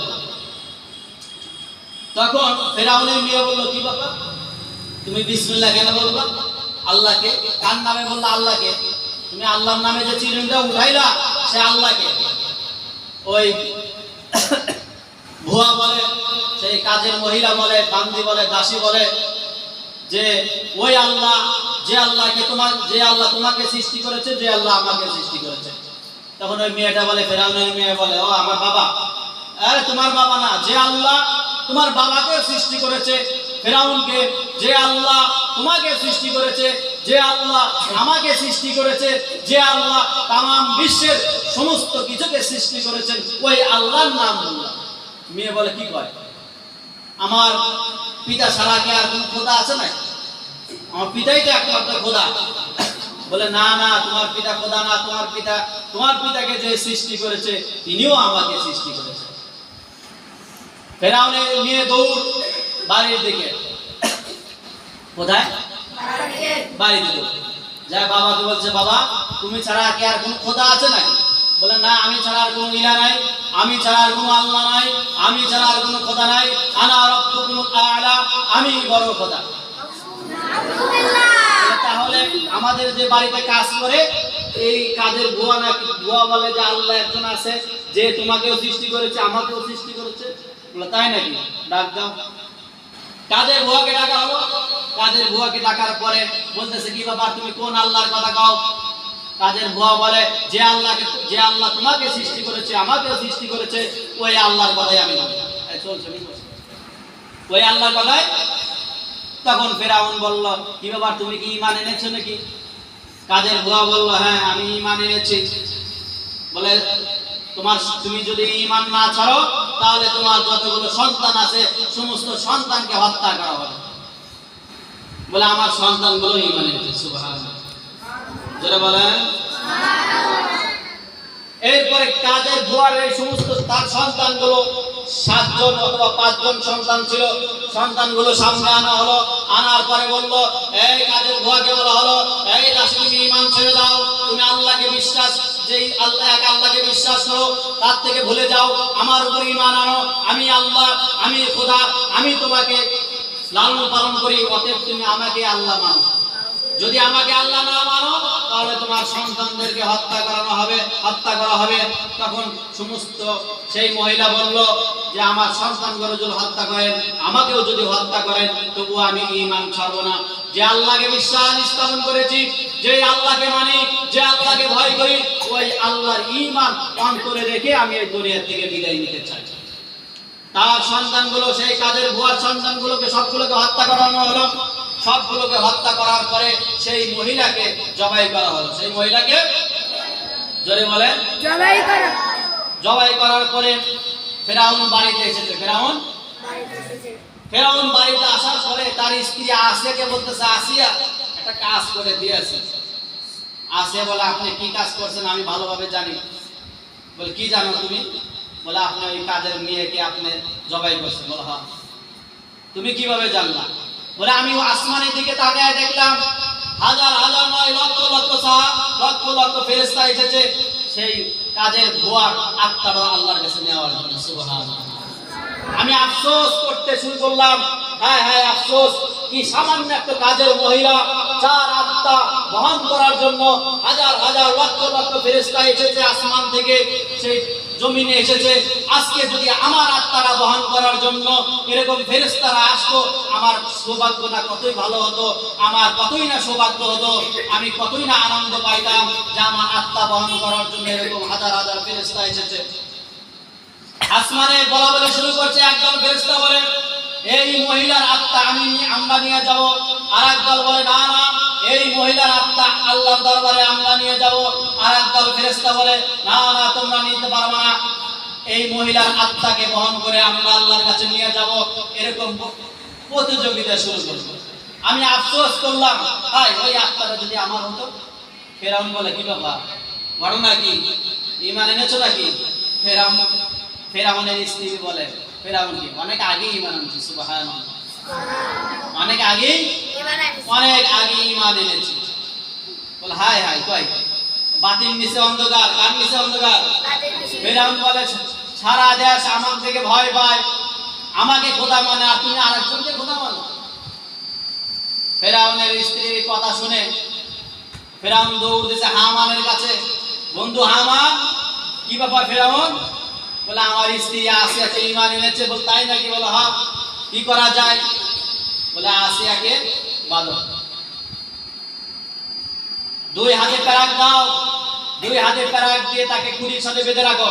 তখন ফেরাউনের মেয়ে বলল, কি বাবা তুমি বিসমিল্লাহ কেন বলবা? আল্লাহকে। কার নামে বললা? আল্লাহকে। তুমি আল্লাহর নামে যে চিরুনিটা উঠাইলা সে আল্লাহকে। ওই ভুয়া বলে, সেই কাজের মহিলা বলে, বান্দি বলে, দাসী বলে যে ওই আল্লাহ, যে আল্লাহ তোমাকে সৃষ্টি করেছে, যে আল্লাহ আমাকে সৃষ্টি করেছে। তখন ওই মেয়েটা বলে, ফেরাউনের মেয়ে বলে, ও আমার বাবা। আরে তোমার বাবা না, যে আল্লাহ তোমার বাবাকে সৃষ্টি করেছে ফেরাউনকে, যে আল্লাহ তোমাকে সৃষ্টি করেছে, যে আল্লাহ আমাকে সৃষ্টি করেছে, যে আল্লাহ তামাম বিশ্বের সমস্ত কিছুকে সৃষ্টি করেছেন, ওই আল্লাহর নাম বললাম। মেয়ে বলে, কি কয়? আমার পিতা ছাড়া কি আর কোনো খোদা আছে না? আমার পিতাই তো একমাত্র খোদা। বলে, না না, তোমার পিতা খোদা না, তোমার পিতাকে যে সৃষ্টি করেছে তিনিও আমাকে সৃষ্টি করেছে। ফেরাউনের মেয়ে দৌড় বাড়ির দিকে। কোথায়? বাড়িতে দৌড় যায়, বাবাকে বলছে, বাবা তুমি ছাড়া কি আর কোনো খোদা আছে নাকি? বলে, না, আমি ছাড়া আর কোনো ইলাহ নাই, আমি ছাড়া আর কোনো আল্লাহ নাই, আমি ছাড়া আর কোনো খোদা নাই, আনা রাব্বুকুমুল আ'লা, আমি বড় খোদা। তাহলে আমাদের যে বাড়িতে কাজ করে এই কাজের বুয়া নাকি? বুয়া বলে যে আল্লাহ একজন আছে, যে তোমাকেও সৃষ্টি করেছে, আমাকেও সৃষ্টি করেছে। বলে, তাই নাকি? ডাক দাও। কাজের বুয়াকে ডাকা হলো। কাজের বুয়াকে ডাকার পরে বলতেছে, কি বাবা তুমি কোন আল্লাহর কথা কও? কাজের বুয়া বলে, যে আল্লাহ তোমাকে সৃষ্টি করেছে, আমাকেও সৃষ্টি করেছে, ওই আল্লাহর কথাই আমি বলি। ওই আল্লাহর কথাই। তখন ফেরাউন বলল, কি বাবা তুমি কি ঈমান এনেছো নাকি? কাজের বুয়া বলল, হ্যাঁ আমি ঈমান এনেছি। বলে, তুমি যদি ঈমান না ছাড়ো তাহলে তোমার যতগুলো সন্তান আছে সমস্ত সন্তানকে হত্যা করা হবে। বলে, আমার সন্তানগুলো ঈমান এনেছে। সুবহানাল্লাহ, যারা বলেন। এরপরে কাজের বুয়ার এই সমস্ত তার সন্তানগুলো 7 জন অথবা 5 জন সন্তান ছিল, সন্তানগুলো সামনে আনা হলো। আনার পরে বলল, এই কাজের বুয়াকে বলা হলো, এই দাসী তুমি ঈমান ছেড়ে দাও, তুমি আল্লাহকে বিশ্বাস, যেই আল্লাহ এক আল্লাহকে বিশ্বাস করো, তার থেকে ভুলে যাও, আমার উপর ঈমান আনো, আমি আল্লাহ, আমি খোদা, আমি তোমাকে লালন পালন করি, অতএব তুমি আমাকে আল্লাহ মানো। যদি আমাকে আল্লাহ না মানো তাহলে তোমার সন্তানদেরকে হত্যা করা হবে। তখন সমস্ত সেই মহিলা বলল যে আমার সন্তানগুলো যদি হত্যা করেন, আমাকেও যদি হত্যা করেন, তবু আমি ঈমান ছাড়ব না। যে আল্লাহকে বিশ্বাস স্থাপন করেছি, যে আল্লাহকে মানি, যে আল্লাহকে ভয় করি, ওই আল্লাহর ঈমান অন্তরে রেখে আমি এই দুনিয়া থেকে বিদায় নিতে চাই। তার সন্তানগুলো, সেই কাজের বুয়ার সন্তানগুলোকে সবগুলোকে হত্যা করানো হলো। সবগুলোকে হত্যা করার পরে সেই মহিলাকে জবাই করা হলো। সেই মহিলাকে জোরে বলেন জবাই করার পরে ফেরাউন বাড়িতে এসেছে। ফেরাউন বাড়িতে আসার পরে তার স্ত্রী আসিয়াকে বলতেছে, আসিয়া একটা কাজ করে দিয়েছে। আসিয়া বলে, আপনি কি কাজ করছেন আমি ভালোভাবে জানি। বলে, কি জানো তুমি? বলে, আপনি ওই কাজের মেয়েকে আপনি জবাই করছেন। বলে, হ্যাঁ। তুমি কিভাবে জানলা? বলে, আমি আসমানের দিকে তাকায় দেখলাম হাজার হাজার নয় লক্ষ লক্ষ ফেরেশতা এসেছে সেই কাজের ভুয়ার আত্মাটা আল্লাহর কাছে নেওয়ার জন্য। সুবহানাল্লাহ। আমি আফসোস করতে শুরু করলাম, হায় হায় আফসোস, কি সামান্য একটা কাজের মহিলা যার আত্মা বহন করার জন্য হাজার হাজার লক্ষ লক্ষ ফেরেশতা এসেছে আসমান থেকে, সেই জমিনে এসেছে। আজকে যদি আমার আত্মাটা বহন করার জন্য এরকম ফেরেশতারা আসতো, আমার সৌভাগ্যটা কতই ভালো হতো, আমার কতই না সৌভাগ্য হতো, আমি কতই না আনন্দ পাইতাম যে আমার আত্মা বহন করার জন্য এরকম হাজার হাজার ফেরেশতা এসেছে। আসমানে বলা বলে শুরু করছে। একদল ফেরেশতা বলে, এই মহিলার আত্মা আমরা নিয়ে যাব। আর একদল বলে, না না, এই মহিলার আত্মা আল্লাহর দরবারে আমরা নিয়ে যাব। আর একদল ফেরেশতা বলে না না তোমরা নিতে পারবে না, এই মহিলার আত্মাকে বহন করে আমরা আল্লাহর কাছে নিয়ে যাব। এরকম প্রতিযোগিতা শুরু করলো। আমি আফসোস করলাম, ভাই ওই আত্মাটা যদি আমার হতো। ফেরাউন বলে কি বাবা ঘটনা কি, ঈমান এনেছো নাকি? ফেরাউনের স্ত্রী বলে, ফেরাউন কি অনেক আগে ঈমান আনছি, সুবহানাল্লাহ, অনেক আগে ঈমান এনেছি। বলে হায় হায় কয় বাতিল নিচে অন্ধকার, কার নিচে অন্ধকার? ফেরাউন বলে সারা দেশ আমার থেকে ভয় পায়, আমাকে খোদা মানে আর তুমি আরেকজনকে খোদা মানো। ফেরাউনের স্ত্রীর কথা শুনে ফেরাউন দৌড় দিয়েছে হামানের কাছে। বন্ধু হামান, কি ব্যাপার ফেরাউন? বলে আমার স্ত্রী আসিয়াকে ঈমান এনেছে। বল তাই নাকি? বলে হ্যাঁ। কি করা যায়? বলে আসিয়াকে বাঁধো, দুই হাতে প্যারাক দাও, দুই হাতে প্যারাক দিয়ে তাকে কুড়ির সাথে বেঁধে রাখো,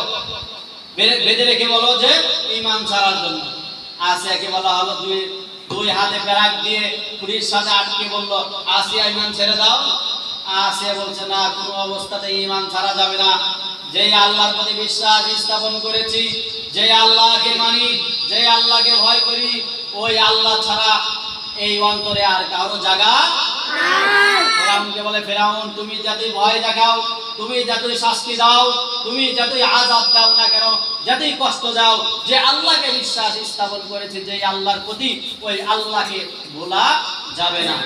বেঁধে রেখে বলো যে ঈমান ছাড়ার জন্য। আসিয়াকে বলা হলো দুই হাতে প্যারাক দিয়ে কুড়ির সাথে আটকে বললো আসিয়া ঈমান ছেড়ে দাও। আসিয়া বলছে না, কোনো অবস্থাতে ঈমান ছাড়া যাবে না। যেই আল্লাহর প্রতি বিশ্বাস স্থাপন করেছি, যে আল্লাহকে মানি, যে আল্লাহকে ভয় করি, ওই আল্লাহ ছাড়া এই অন্তরে আর কারো জায়গা নাই। ফেরাউনকে বলে ফেরাউন তুমি যতই ভয় দেখাও, তুমি যতই শাস্তি দাও, তুমি যতই আযাব দাও না কেন, যতই কষ্ট দাও, যে আল্লাহকে বিশ্বাস স্থাপন করেছে, যে আল্লাহর প্রতি, ওই আল্লাহকে ভোলা যাবে না।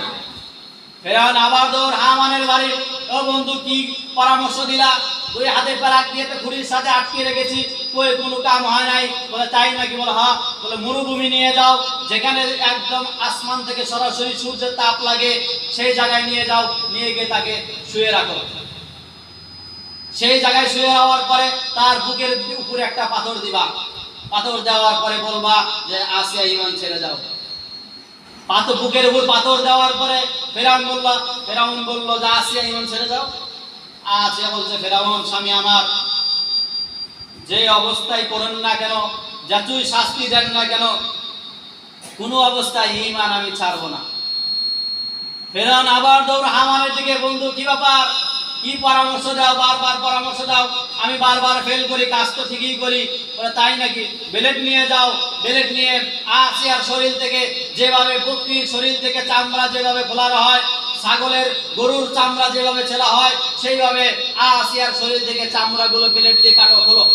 ফেরাউন আবার দৌড় হামানের বাড়ি। ও বন্ধু কি পরামর্শ দিলা? দুই হাতে প্যারাক দিয়ে তো খুঁড়ির সাথে আটকে রেখেছি, কই কোনো কাম হয় নাই। বলে তাই নাকি? বলে হ্যাঁ। বলে মরুভূমি নিয়ে যাও, যেখানে একদম আসমান থেকে সরাসরি সূর্যের তাপ লাগে, সেই জায়গায় নিয়ে যাও, নিয়ে গিয়ে তাকে শুয়ে রাখো। সেই জায়গায় শুয়ে যাওয়ার পরে তার বুকের উপরে একটা পাথর দিবা, পাথর দেওয়ার পরে বলবা যে আসিয়া ঈমান ছেড়ে যাও। বুকের উপর পাথর দেওয়ার পরে ফেরাউন বলল যে আসিয়া ঈমান ছেড়ে যাও। আসিয়া বলছে ফেরাউন স্বামী আমার, যে অবস্থায় করেন না কেন, যতই শাস্তি দেন না কেন, কোনো অবস্থায় ঈমান আমি ছাড়বো না। ফেরাউন আবার দৌড় হামানের দিকে। বন্ধু কি ব্যাপার, কি পরামর্শ দাও? বারবার পরামর্শ দাও, আমি বারবার ফেল করি, কাজ তো ঠিকই করি। বলে তাই নাকি? বেলেট নিয়ে যাও, বেলেট নিয়ে আসিয়ার শরীর থেকে যেভাবে বকরির শরীর থেকে চামড়া যেভাবে খোলানো হয়, ছাগলের গরুর চামড়া যেভাবে ছেলা হয়, সেইভাবে আসিয়ার শরীর থেকে চামড়াগুলো বেলেট দিয়ে কাটো, খোলো।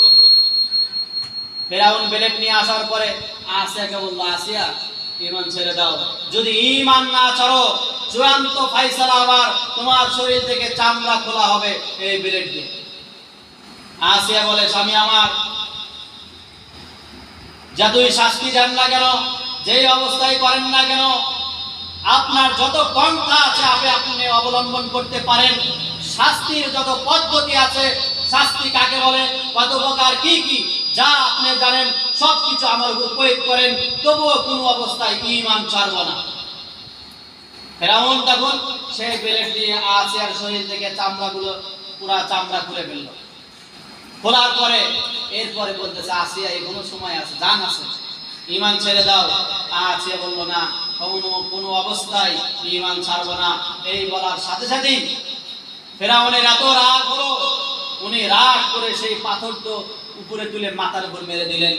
ফেরাউন বেলেট নিয়ে আসার পরে আসিয়াকে বললো আসিয়া ঈমান ছেড়ে দাও, যদি ঈমান না ছাড়ো চূড়ান্ত ফায়সালা আবার তোমার শরীর থেকে চামড়া খোলা হবে এই বেলেট দিয়ে। আসিয়া বলে স্বামী আমার, যতই শাস্তি দেন না কেন, যেই অবস্থায় করেন না কেন, আপনার যত পন্থা আছে আপনি অবলম্বন করতে পারেন। শাস্তির যত পদ্ধতি আছে, শাস্তি কাকে বলে, কত প্রকার কি কি, যা আপনি জানেন সবকিছু আমার উপর প্রয়োগ করেন, তবুও কোনো অবস্থায় ঈমান ছাড়ব না। ফেরাউন তখন সেই বেলেট দিয়ে আসিয়ার শরীর থেকে চামড়াগুলো পুরা চামড়া খুলে ফেলল। খোলার পরে এরপরে বলতেছে আসিয়া এখনো সময় আছে, জান আছে, ঈমান ছেড়ে দাও। আসিয়া বলল না, কোনো অবস্থায় ঈমান ছাড়ব না। এই বলার সাথে সাথেই ফেরাউনের এত রাগ হলো, উনি রাগ করে সেই পাথর তো উপরে তুলে মাথার উপর মেরে দিলেন।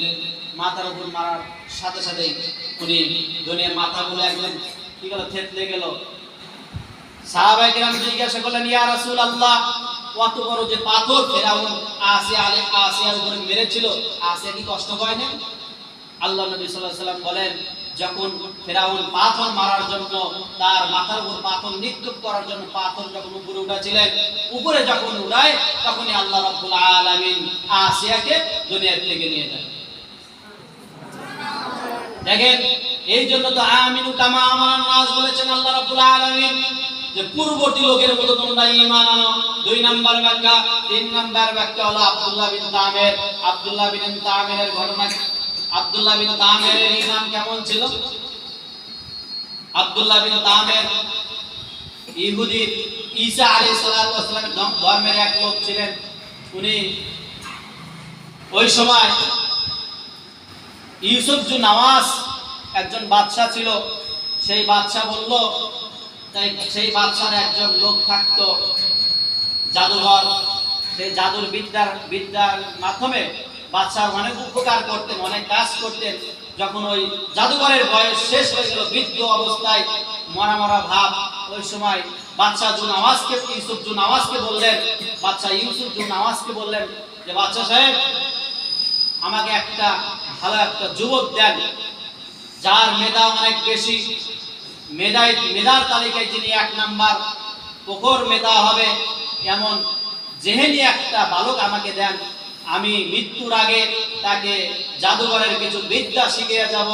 মাথার উপর মারার সাথে সাথেই উনি দুনিয়ার মাথাগুলো একদম কি গেল, থেতলে গেল। সাহাবায়ে কেরাম জিজ্ঞাসা করলেন ইয়া রাসূলুল্লাহ, কত বড় যে পাথর ফেরাউন আসিয়ার উপরে মেরেছিল, আসিয়া কি কষ্ট পায় না? আল্লাহ নবী সাল্লাল্লাহু আলাইহি ওয়াসাল্লাম বলেন, যখন ফেরাউন পাথর মারার জন্য তার মাথার উপর পাথর নিক্ষেপ করার জন্য পাথর যখন উপরে উঠাছিলেন, উপরে যখন উঠায় তখনই আল্লাহ রাব্বুল আলামিন আসিয়াকে দুনিয়া থেকে নিয়ে যায়। দেখেন, এই জন্য তো আমিনু কামা আমানান নাস বলেছেন আল্লাহ রাব্বুল আলামিন, যে পূর্ববর্তী লোকের মতো তোমরা ঈমান আনো। 2 নাম্বার ব্যাখ্যা। 3 নাম্বার ব্যাখ্যা হলো আব্দুল্লাহ বিন তামিরের ঘটনা। আব্দুল্লাহ বিন তামিরের ঈমান কেমন ছিল? আব্দুল্লাহ বিন তামির ইহুদি ঈসা আলাইহিস সালামের ধর্মের এক লোক ছিলেন। উনি ওই সময় ইউসুফ জু নওয়াজ একজন বাদশা ছিল। সেই বাদশা বলল তাই সেই বাদশার একজন লোক থাকতো জাদুঘর, সেই জাদুর বিদ্যার মাধ্যমে বাদশার অনেক উপকার করতেন, অনেক কাজ করতেন। যখন ওই জাদুঘরের বয়স শেষ হয়ে গেল, বৃদ্ধ অবস্থায় মরা মরা ভাব, ওই সময় বাদশাহ ইউসুফ জু নওয়াজকে বললেন, বাদশাহ ইউসুফ জু নওয়াজকে বললেন যে বাদশাহ সাহেব, আমাকে একটা ভালো একটা যুবক দেন, যার মেধা অনেক বেশি, মেধার তালিকায় যিনি 1 নাম্বার, প্রখর মেধা হবে, এমন জেহেনি একটা বালক আমাকে দেন। আমি মৃত্যুর আগে তাকে জাদুঘরের কিছু বিদ্যা শিখিয়ে যাব।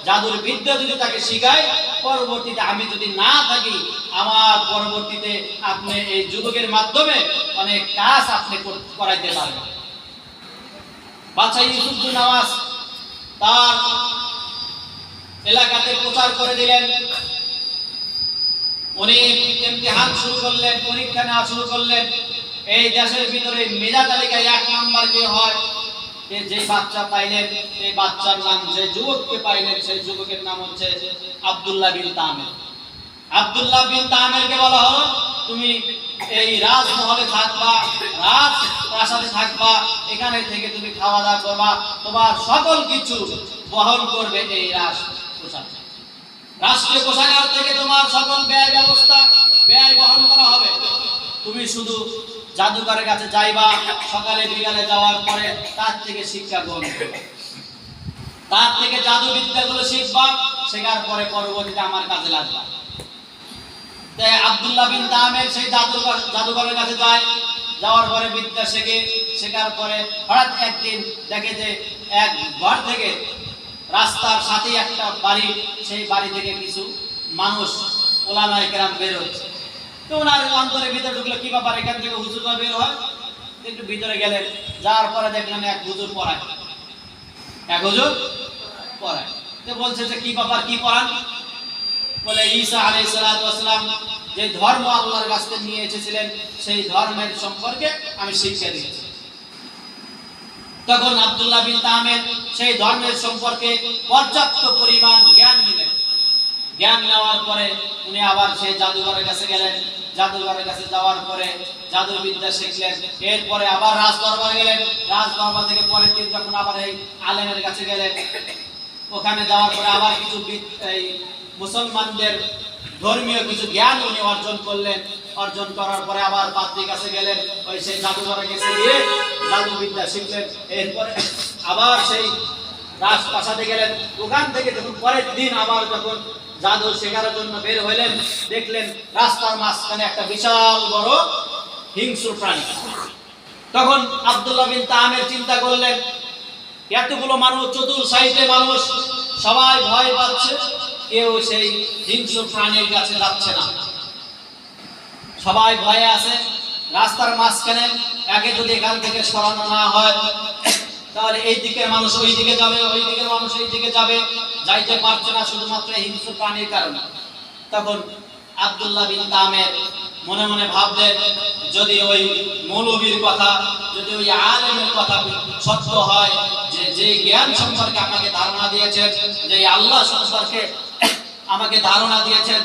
জাদুর বিদ্যা যদি তাকে শিখায়, পরবর্তীতে আমি যদি না থাকি, আমার পরবর্তীতে আপনি এই যুবকের মাধ্যমে অনেক কাজ আপনি করাইতে পারবেন। বাদশাহ ইউসুফ জু নওয়াজ তার এলাকাতে প্রচার করে দিলেন। উনি ইমতিহান শুরু করলেন, পরীক্ষা নেওয়া শুরু করলেন। এই দেশের ভিতরে মেধা তালিকায় 1 নাম্বার কে হয়, যে বাচ্চা পাইলেন, এই বাচ্চার নাম, যে যুবককে পাইলেন, সেই যুবকের নাম হচ্ছে আব্দুল্লাহ বিন তামির। আব্দুল্লাহ বিন তামিরকে বলা হলো, তুমি এই রাজমহলে থাকবা, রাজ প্রাসাদে থাকবা, এখানে থেকে তুমি খাওয়া দাওয়া করবা, তোমার সকল কিছু বহন করবে এই রাজপ্রাসাদ। রাষ্ট্রীয় কোষাগার থেকে তোমার সকল ব্যয় বহন করা হবে। তুমি শুধু জাদুঘরের কাছে যাইবা, সকালে বিকালে যাওয়ার পরে তার থেকে শিক্ষা গ্রহণ করবে, তার থেকে জাদু বিদ্যাগুলো শিখবা, শেখার পরে পরবর্তীতে আমার কাজে লাগবা। তাই আব্দুল্লাহ বিন তামির সেই জাদুঘরের কাছে যায়, যাওয়ার পরে বিদ্যা শেখার পরে হঠাৎ একদিন দেখে যে এক ঘর থেকে, রাস্তার সাথে একটা বাড়ি, সেই বাড়ি থেকে কিছু মানুষ ওলামায়ে কেরাম বের হচ্ছে। তো ওনার অন্তরের ভিতরে ঢুকলো, কি ব্যাপার, এখান থেকে হুজুররা বের হয়। একটু ভিতরে গেলেন, যাওয়ার পরে দেখলেন এক হুজুর পড়ায়, তো বলছে যে কি ব্যাপার, কি পড়ান? বলে ঈসা আলাইহিস সালাতু ওয়াস সালাম যে ধর্ম আল্লাহর কাছ থেকে নিয়ে এসেছিলেন, সেই ধর্মের সম্পর্কে আমি শিক্ষা দিয়েছি। তখন আব্দুল্লাহ বিন তামির সেই ধর্মের সম্পর্কে পর্যাপ্ত পরিমাণ জ্ঞান নিলেন। জ্ঞান নেওয়ার পরে উনি আবার সেই জাদুঘরের কাছে গেলেন। জাদুঘরের কাছে যাওয়ার পরে জাদু বিদ্যা শিখলেন। এরপরে আবার রাজদরবারে গেলেন। রাজদরবার থেকে পরের দিন যখন আবার এই আলেমের কাছে গেলেন, ওখানে যাওয়ার পরে আবার কিছু এই মুসলমানদের ধর্মীয় কিছু জ্ঞান উনি অর্জন করলেন। অর্জন করার পরে আবার পাদ্রীর কাছে গেলেন, ওই সেই জাদুঘরের কাছে গিয়ে জাদু বিদ্যা শিখলেন। এরপরে আবার সেই রাজপ্রাসাদে গেলেন। ওখান থেকে যখন পরের দিন আবার যখন জাদু শেখার জন্য বের হইলেন, দেখলেন রাস্তার মাঝখানে একটা বিশাল বড় হিংস্র প্রাণী। তখন আব্দুল্লাহ বিন তামির চিন্তা করলেন, এতগুলো মানুষ, চতুর সাইডে মানুষ, সবাই ভয় পাচ্ছে, কেউ সেই হিংস্র প্রাণীর কাছে যাচ্ছে না, সবাই ভয়ে আছে। রাস্তার মাঝখানে একে যদি এখান থেকে সরানো না হয়, তাহলে এই দিকের মানুষ ওই দিকে যাবে, ওই দিকের মানুষ এই দিকে যাবে, যাইতে পারছে না শুধুমাত্র হিংস্র প্রাণীর কারণে। তখন আব্দুল্লাহ বিন তামির মনে মনে ভাবলেন, যদি ওই মৌলবীর কথা, যদি ওই আলেমের কথা সত্য হয়, যে জ্ঞান সম্পর্কে আমাকে ধারণা দিয়েছেন, যে আল্লাহ সম্পর্কে আমাকে ধারণা দিয়েছেন,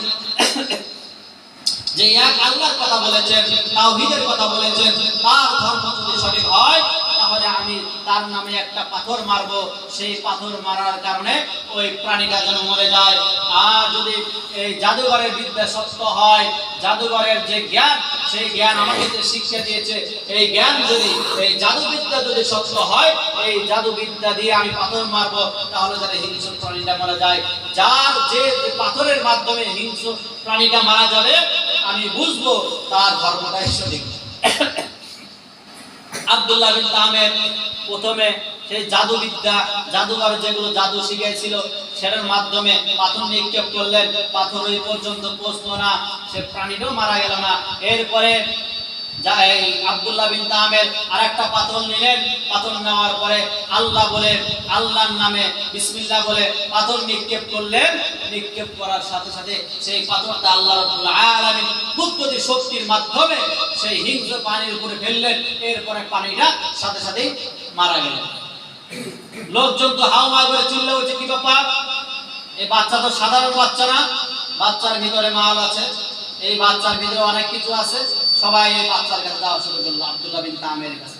যে এক আল্লাহর কথা বলেছেন, তাওহীদের কথা বলেছেন, তার ধর্ম যদি সঠিক হয়, তাহলে আমি তার নামে একটা পাথর মারবো। সেই পাথর মারার কারণে ওই প্রাণীটা যেন মরে যায়। আর যদি এই জাদুঘরের বিদ্যা সত্য হয়, জাদুঘরের যে জ্ঞান, সেই জ্ঞান আমাকে যে শিক্ষা দিয়েছে, এই জ্ঞান যদি, এই জাদু বিদ্যা যদি সত্য হয়, এই জাদু বিদ্যা দিয়ে আমি পাথর মারবো, তাহলে যেন হিংস্র প্রাণীটা মারা যায়। যার যে পাথরের মাধ্যমে হিংস্র প্রাণীটা মারা যাবে, আমি বুঝবো তার ধর্মটাই সঠিক। আব্দুল্লাহ বিন তামির প্রথমে সেই জাদু বিদ্যা, জাদুঘর যেগুলো জাদু শিখিয়েছিল, সেটার মাধ্যমে পাথর নিক্ষেপ করলেন। পাথর ওই পর্যন্ত পৌঁছলো না, সে প্রাণীটাও মারা গেল না। এরপরে আব্দুল্লাহ বিন তামির আরেকটা পাথর নিলেন। পাথর নেওয়ার পরে আল্লাহ বলে, আল্লাহর নামে বিসমিল্লাহ বলে পাথর নিক্ষেপ করলেন। নিক্ষেপ করার সাথে সাথে সেই পাথরটা আল্লাহ রাব্বুল আলামিন কুদরতি শক্তির মাধ্যমে সেই হিংস্র পানির উপরে ফেললেন। এরপরে পানিটা সাথে সাথেই মারা গেল। লোকজন তো হাওয়া করে চিল্লে উঠছে, কি ব্যাপার, এই বাচ্চা তো সাধারণ বাচ্চা না, বাচ্চার ভিতরে মাল আছে, এই বাচ্চার ভিতরে অনেক কিছু আছে, সবাই এই বাচ্চার কাছে যাওয়া শুরু করলো, আব্দুল্লাহ বিন তামের কাছে।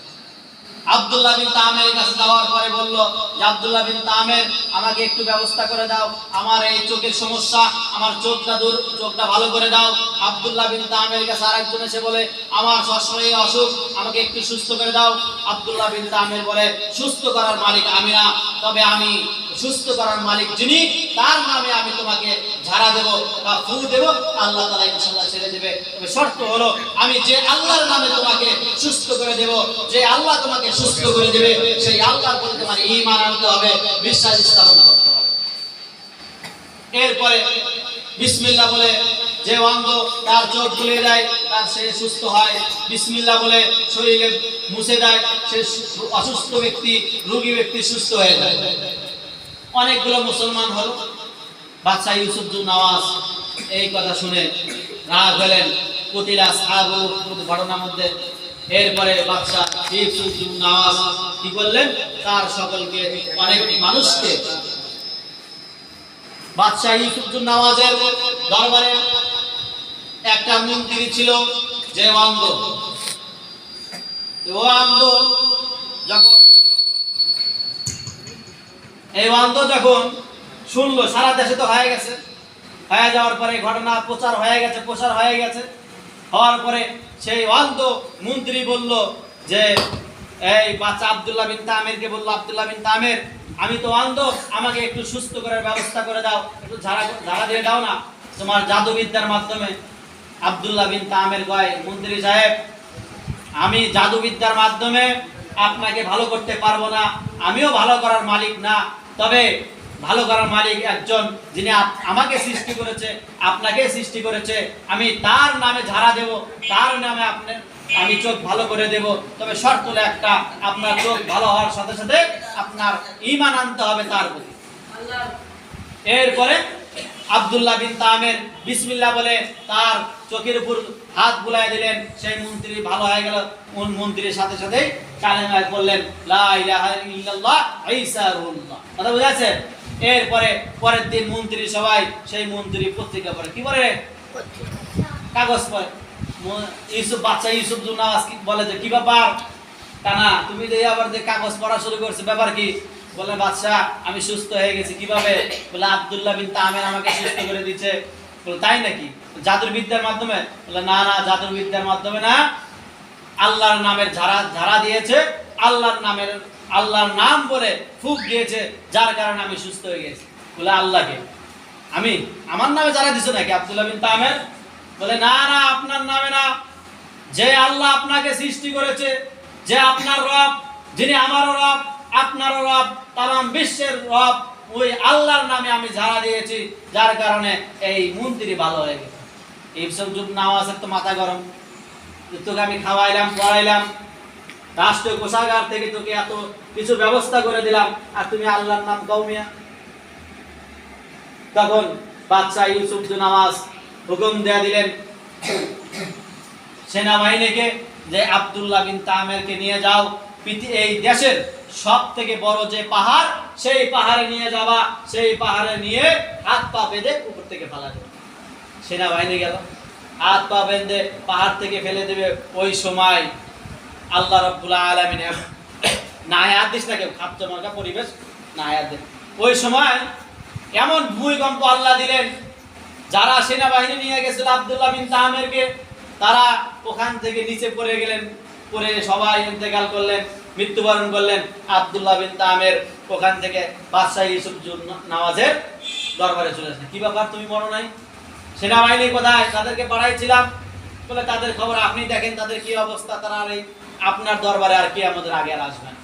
আব্দুল্লাহ বিন তামের কাছে যাওয়ার পরে বলল যে আব্দুল্লাহ বিন তামের, আমাকে একটু ব্যবস্থা করে দাও, আমার এই চোখের সমস্যা, আমার চোখটা ভালো করে দাও। আব্দুল্লাহ বিন তামের কাছে আরেকজন এসে বলে, আমার সবসময় অসুখ, আমাকে একটু সুস্থ করে দাও। আব্দুল্লাহ বিন তামের বলে, সুস্থ করার মালিক আমি না, তবে আমি সুস্থ করার মালিক যিনি, তার নামে আমি তোমাকে ঝাড়া দেব বা ফু দেব, আল্লাহ তাআলা ইনশাআল্লাহ ছেড়ে দেবে। তবে শর্ত হলো, আমি যে আল্লাহর নামে তোমাকে সুস্থ করে দেব, যে আল্লাহ তোমাকে সুস্থ করে দেবে, সেই আল্লাহর প্রতি তোমার ঈমান আনতে হবে, বিশ্বাস স্থাপন করতে হবে। এরপরে বিসমিল্লাহ বলে যে অন্ধ, তার চোখ খুলে দেয়, তার সে সুস্থ হয়। বিসমিল্লাহ বলে শরীরে মুছে দেয়, সে অসুস্থ ব্যক্তি, রোগী ব্যক্তি সুস্থ হয়ে যায়। অনেকগুলো মুসলমান হলো। বাদশা ইউসুফ জু নওয়াজ এই কথা শুনে রাগ হলেন, কুতিলা আসহাবু ঘটনার মধ্যে। এরপরে বাদশা ইউসুফ জু নওয়াজ কি করলেন, তার সকলকে, অনেক মানুষকে, বাদশা ইউসুফ জু নওয়াজের দরবারে একটা মন্ত্রী ছিল যে অন্ধ। ও অন্ধ যখন শুনলো, সারা দেশে তো হয়ে গেছে, হয়ে যাওয়ার পরে ঘটনা প্রচার হয়ে গেছে। হওয়ার পরে সেই অন্ধ মন্ত্রী বলল যে, এই বাচ্চা আব্দুল্লাহ বিন তামেরকে বলল, আব্দুল্লাহ বিন তামের, আমি তো অন্ধ, আমাকে একটু সুস্থ করার ব্যবস্থা করে দাও, একটু ঝাড়া দিয়ে দাও না তোমার জাদুবিদ্যার মাধ্যমে। আব্দুল্লাহ বিন তামের কয়, মন্ত্রী সাহেব, আমি জাদুবিদ্যার মাধ্যমে আপনাকে ভালো করতে পারবো না, আমিও ভালো করার মালিক না, তবে ভালো করার মালিক একজন, যিনি আমাকে সৃষ্টি করেছে, আপনাকে সৃষ্টি করেছে, আমি তার নামে ঝাড়া দেব, তার নামে আমি চোখ ভালো করে দেব। তবে শর্ত হলো একটা, আপনার চোখ ভালো হওয়ার সাথে সাথে আপনার ঈমান আনতে হবে তার প্রতি। এরপরে আব্দুল্লাহ বিন তামের বিসমিল্লাহ বলে তার চোখের উপর হাত বুলাই দিলেন, সেই মন্ত্রী ভালো হয়ে গেল। মন্ত্রীর সাথে সাথে কালেমা বললেন, লা ইলাহা ইল্লাল্লাহ ঈসা রুহুল্লাহ। কথা বুঝাছে? এরপরে পরের দিন মন্ত্রী সবাই, সেই মন্ত্রী পত্রিকা পড়ে, কি পড়ে, কাগজ পড়ে। বাচ্চা ইউসুফ জু নওয়াজ বলে যে, কি ব্যাপার টানা, তুমি যে আবার যে কাগজ পড়া শুরু করছো, ব্যাপার কি? বলে, বাদশা, আমি সুস্থ হয়ে গেছি। কিভাবে? বলে, আব্দুল্লাহ বিন তামের আমাকে সুস্থ করে দিচ্ছে। বলে, তাই নাকি? জাদুর বিদ্যার মাধ্যমে? বলে, না না, জাদুর বিদ্যার মাধ্যমে না, আল্লাহর নামের ঝাড়া দিয়েছে, আল্লাহর নাম বলে ফুঁক দিয়েছে, যার কারণে আমি সুস্থ হয়ে গেছি। বলে, আল্লাহকে আমার নামে ঝাড়া দিছো নাকি আব্দুল্লাহ বিন তামের? বলে, না না, আপনার নামে না, যে আল্লাহ আপনাকে সৃষ্টি করেছে, যে আপনার রব, যিনি আমারও রব, আপনারও রব, তামাম বিশ্বের রব, ওই আল্লাহর নামে আমি ঝাড়া দিয়েছি, যার কারণে এই মন্ত্রী ভালো হয়ে গেছে। ইউসুফ জু নওয়াজের তো মাথা গরম, তোকে আমি খাওয়াইলাম, পড়াইলাম, রাষ্ট্রীয় কোষাগার থেকে তোকে এত কিছু ব্যবস্থা করে দিলাম, আর তুমি আল্লাহর নাম কও মিয়া। তখন বাদশা ইউসুফ জু নওয়াজ হুকুম দেয়া দিলেন সেনাবাহিনীকে যে, আব্দুল্লাহ বিন তামেরকে নিয়ে যাও, এই দেশের সব থেকে বড় যে পাহাড়, সেই পাহাড়ে নিয়ে যাবা, সেই পাহাড়ে নিয়ে হাত পা বেঁধে উপর থেকে ফেলা দেবে। সেনাবাহিনী গেল, হাত পা বেঁধে পাহাড় থেকে ফেলে দেবে। ওই সময় আল্লাহ রাব্বুল আলামিন, না আয়াত দিস না কেউ, খাপচমকা পরিবেশ, না আয়াত দেন। ওই সময় এমন ভূমিকম্প আল্লাহ দিলেন, যারা সেনাবাহিনী নিয়ে গেছিল আব্দুল্লাহ বিন তামেরকে, তারা ওখান থেকে নিচে পড়ে গেলেন, পড়ে সবাই ইন্তেকাল করলেন, মৃত্যুবরণ করলেন। আব্দুল্লাহ বিন তামের ওখান থেকে বাদশা ইউসুফ জু নওয়াজের দরবারে চলে আসলেন। কি ব্যাপার, তুমি মরো নাই? সেনাবাহিনী কোথায়? তাদেরকে পাঠাইছিলাম। বলে, তাদের খবর আপনি দেখেন, তাদের কি অবস্থা, তারা আর আপনার দরবারে আর কি আমাদের আগে আর আসবেন।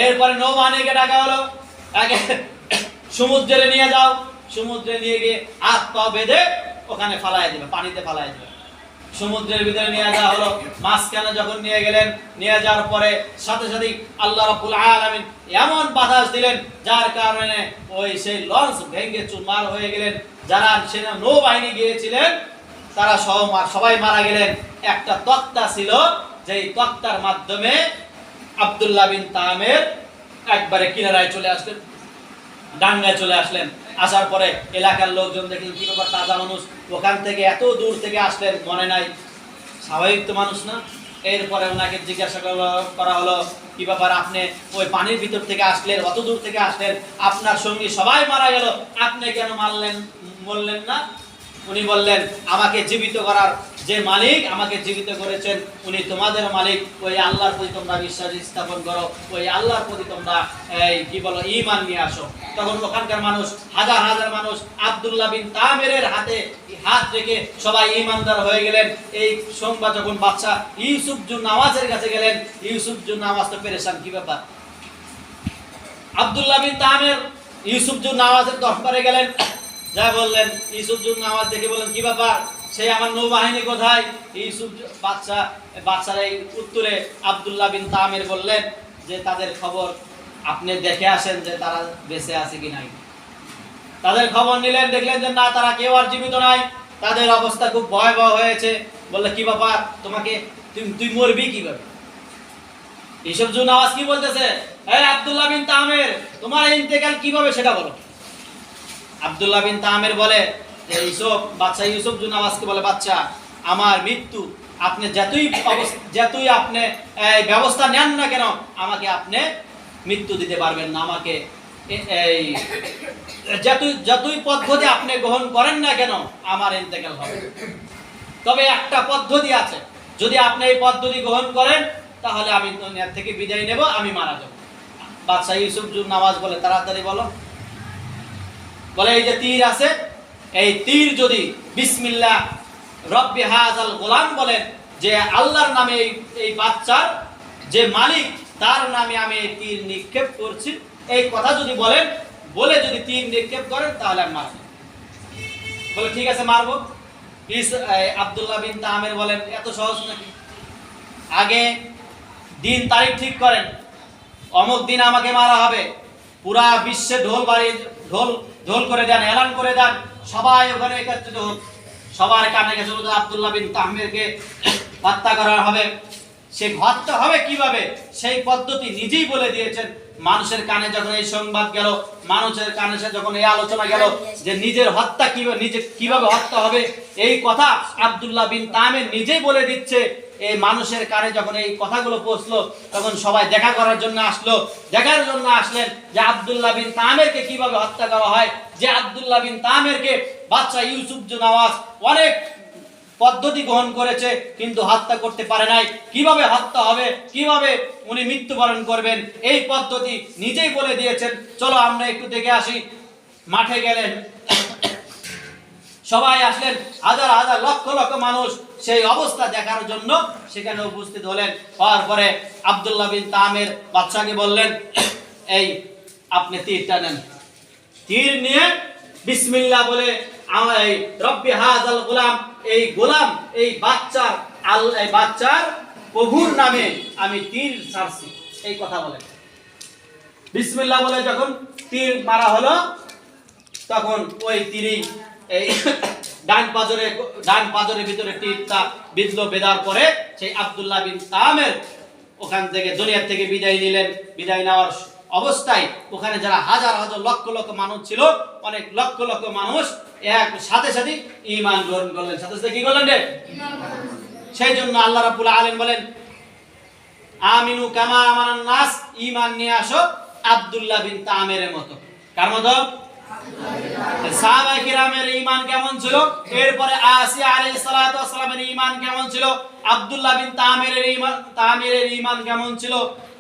এরপরে নৌবাহিনীকে ডাকা হলো, আগে সমুদ্রে নিয়ে যাও, সমুদ্রে নিয়ে গিয়ে হাত পা বেঁধে ওখানে ফালাই দেবে, পানিতে ফালাই দেবে। সমুদ্রের ভিতরে নিয়ে যাওয়া হলো। মাঝখানে যখন নিয়ে গেলেন, নিয়ে যাওয়ার পরে সাথে সাথে আল্লাহ রাব্বুল আলামিন এমন বাতাস দিলেন, যার কারণে ওই সেই লঞ্চ ভেঙে চুরমার হয়ে গেলেন। যারা সেনা নৌবাহিনী গিয়েছিলেন তারা সবাই মারা গেলেন। একটা তক্তা ছিল, যেই তক্তার মাধ্যমে আব্দুল্লাহ বিন তামের একবারে কিনারায় চলে আসলেন। ডাঙ্গায় চলে আসলেন। আসার পরে এলাকার লোকজন দেখলেন কি ব্যাপার, তাজা মানুষ, ওখান থেকে এত দূর থেকে আসলেন, মনে নাই, স্বাভাবিক তো মানুষ না। এরপরে ওনাকে জিজ্ঞাসা করা হলো কি ব্যাপার, আপনি ওই পানির ভিতর থেকে আসলেন, অত দূর থেকে আসলেন, আপনার সঙ্গী সবাই মারা গেল, আপনি কেন মরলেন না? উনি বললেন, আমাকে জীবিত করার যে মালিক, আমাকে জীবিত করেছেন উনি তোমাদের মালিক, ওই আল্লাহর প্রতি তোমরা বিশ্বাস স্থাপন করো, ওই আল্লাহর প্রতি তোমরা কি বলো ঈমান নিয়ে আসো। তখন ওখানকার মানুষ, হাজার হাজার মানুষ আব্দুল্লাহ বিন তামিরের হাতে হাত রেখে সবাই ঈমানদার হয়ে গেলেন। এই সংবাদ যখন বাদশা ইউসুফ জুন নাওয়াজের কাছে গেলেন, ইউসুফ জুন নাওয়াজ তো পেরেশান, কি ব্যাপার। আব্দুল্লাহ বিন তামির ইউসুফ জুন নাওয়াজের দরবারে গেলেন, যা বললেন, ইউসুফ জুন নাওয়াজ দেখে বলেন, কি ব্যাপার, সেই আমার নৌবাহিনী কোথায়? ইউসুফ বাদশার এই উত্তরে আব্দুল্লাহ বিন তামির বললেন যে তাদের খবর আপনি দেখে আসেন যে তারা বেঁচে আছে কি নাই। তাদের খবর নিলেন, দেখলেন যে না, তারা কেউ আর জীবিত নাই, তাদের অবস্থা খুব ভয়াবহ হয়েছে। বললে, কি ব্যাপার, তুই মরবি কিভাবে? ইউসুফ জুন নাওয়াজ কি বলতেছে, আব্দুল্লাহ বিন তামির, তোমার ইন্তেকাল কিভাবে সেটা বলো। আব্দুল্লাহ বিন তামির বলে, বাদশা ইউসুফ জুন নাওয়াজকে বলে, বাচ্চা, আমার মৃত্যু আপনি যতই আপনি ব্যবস্থা নেন না কেন, আমাকে আপনি মৃত্যু দিতে পারবেন না। আমাকে যতই পদ্ধতি আপনি গ্রহণ করেন না কেন, আমার ইন্তেকাল হবে। তবে একটা পদ্ধতি আছে, যদি আপনি এই পদ্ধতি গ্রহণ করেন তাহলে আমি দুনিয়া থেকে বিদায় নেব, আমি মারা যাব। বাদশা ইউসুফ জুন নাওয়াজ বলে, তাড়াতাড়ি বলো। বলে, এই যে তীর আছে, এই তীর যদি বিসমিল্লাহ রব্বি হাযাল গোলাম বলেন, যে আল্লাহর নামে এই বাচ্চার যে মালিক তার নামে আমি এই তীর নিক্ষেপ করছি, এই কথা যদি বলেন, বলে যদি তীর নিক্ষেপ করেন তাহলে আমি মারব। বলে, ঠিক আছে, মারবো। আব্দুল্লাহ বিন তামির বলেন, এত সহজ নাকি? আগে দিন তারিখ ঠিক করেন, অমুক দিন আমাকে মারা হবে, পুরা বিশ্বে ঢোল করে দেন, এলান করে দেন, সবাই ওখানে একত্রিত হোক, সবার কানে গেছে আব্দুল্লাহ বিন তামিরকে হত্যা করা হবে। সে হত্যা হবে কিভাবে সেই পদ্ধতি নিজেই বলে দিয়েছেন। মানুষের কানে যখন এই সংবাদ গেল, মানুষের কানে যখন এই আলোচনা গেল যে নিজের হত্যা কিভাবে হত্যা হবে, এই কথা আব্দুল্লাহ বিন তামির নিজেই বলে দিচ্ছে। এই মানুষের কানে যখন এই কথাগুলো পৌঁছলো, তখন সবাই দেখার জন্য আসলেন যে আব্দুল্লাহ বিন তামিরকে কিভাবে হত্যা করা হয়। যে আব্দুল্লাহ বিন তামিরকে বাদশা ইউসুফ জুন নাওয়াজ অনেক পদ্ধতি গ্রহণ করেছে, কিন্তু হত্যা করতে পারে নাই। কিভাবে হত্যা হবে, কিভাবে উনি মৃত্যুবরণ করবেন, এই পদ্ধতি নিজেই বলে দিয়েছেন। চলো আমরা একটু দেখে আসি। মাঠে গেলেন, সবাই আসলেন, হাজার হাজার লক্ষ লক্ষ মানুষ সেই অবস্থা দেখার জন্য সেখানে উপস্থিত হলেন। হওয়ার পরে আব্দুল্লাহ বিন তামির বাদশাকে বললেন, এই আপনি তীরটা নেন। তীর নিয়ে বিসমিল্লাহ বলে, এই রব্বি হাযাল গোলাম, এই গোলাম, এই বাচ্চার প্রভুর নামে আমি তীর ছাড়ছি, এই কথা বলে বিসমিল্লাহ বলে যখন তীর মারা হলো, তখন ওই তীরই এই ডান পাজরের ভিতরে তীরটা বিঁধলো। বেঁধার পরে সেই আব্দুল্লাহ বিন তামির ওখান থেকে দুনিয়া থেকে বিদায় নিলেন। বিদায় নেওয়ার অবস্থায় ওখানে যারা হাজার হাজার লক্ষ লক্ষ মানুষ ছিল, অনেক লক্ষ লক্ষ মানুষ এক সাথে সাথে ঈমান গ্রহণ করলেন। সাথে সাথে কি করলেন রে? সেই জন্য আল্লাহ রাব্বুল আলামিন বলেন, আমিনু কামা আমানান নাস, ঈমান নিয়ে আসো আব্দুল্লাহ বিন তামিরের মতো। কার মতো? সাহাবায়ে কিরামের ঈমান কেমন ছিল? এরপরে আসিয়া আলাইহিস সালাতু ওয়াস সালামের ঈমান কেমন ছিল? আব্দুল্লাহ বিন তামিরের ঈমান কেমন ছিল?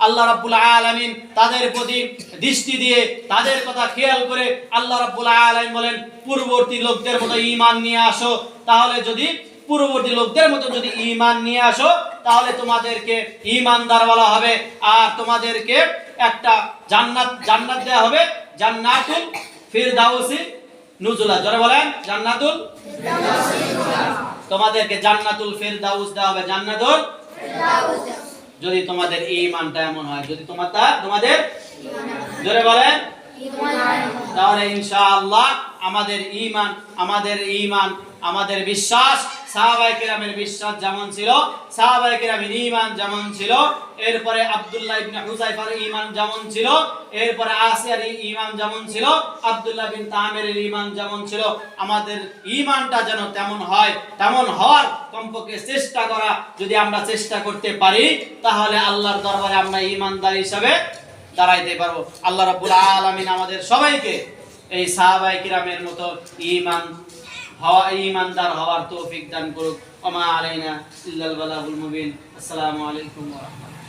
আল্লাহ রাব্বুল আলামিন তাদের প্রতি দৃষ্টি দিয়ে তাদের কথা খেয়াল করে আল্লাহ রাব্বুল আলামিন বলেন, পূর্ববর্তী লোকদের মতো ঈমান নিয়ে আসো। তাহলে যদি পূর্ববর্তী লোকদের মতো যদি ঈমান নিয়ে আসো, তাহলে তোমাদেরকে ঈমানদার বলা হবে, আর তোমাদেরকে একটা জান্নাত দেওয়া হবে, জান্নাতুল ফিরদাউসি নুজুলা। জোরে বলেন, জান্নাতুল ফিরদাউসি নুজুলা। তোমাদেরকে জান্নাতুল ফিরদাউস দেওয়া হবে, জান্নাতুল ফিরদাউস, যদি তোমাদের ঈমানটা এমন হয়, যদি তোমাদের জোরে বলেন তাহলে ইনশাআল্লাহ আমাদের ঈমান, আমাদের বিশ্বাস সাহাবায়ে কেরামের বিশ্বাস যেমন ছিল, সাহাবায়ে কেরামের ঈমান যেমন ছিল, এরপরে আব্দুল্লাহ ইবনে হুযায়ফার ঈমান যেমন ছিল, এরপরে আসিয়ার ঈমান যেমন ছিল, আব্দুল্লাহ বিন তামিরের ঈমান যেমন ছিল, আমাদের ঈমানটা যেন তেমন হয়, তেমন হওয়ার কমপক্ষে চেষ্টা করা। যদি আমরা চেষ্টা করতে পারি তাহলে আল্লাহর দরবারে আমরা ঈমানদার হিসাবে দাঁড়াইতে পারবো। আল্লাহ রাব্বুল আলামিন আমাদের সবাইকে এই সাহাবায়ে কিরামের মতো ঈমানদার হওয়ার তৌফিক দান করুক। ওয়া মা আলাইনা ইল্লাল বালাগুল মুবিন। আসসালামু আলাইকুম ওয়া রাহমাতুল্লাহ।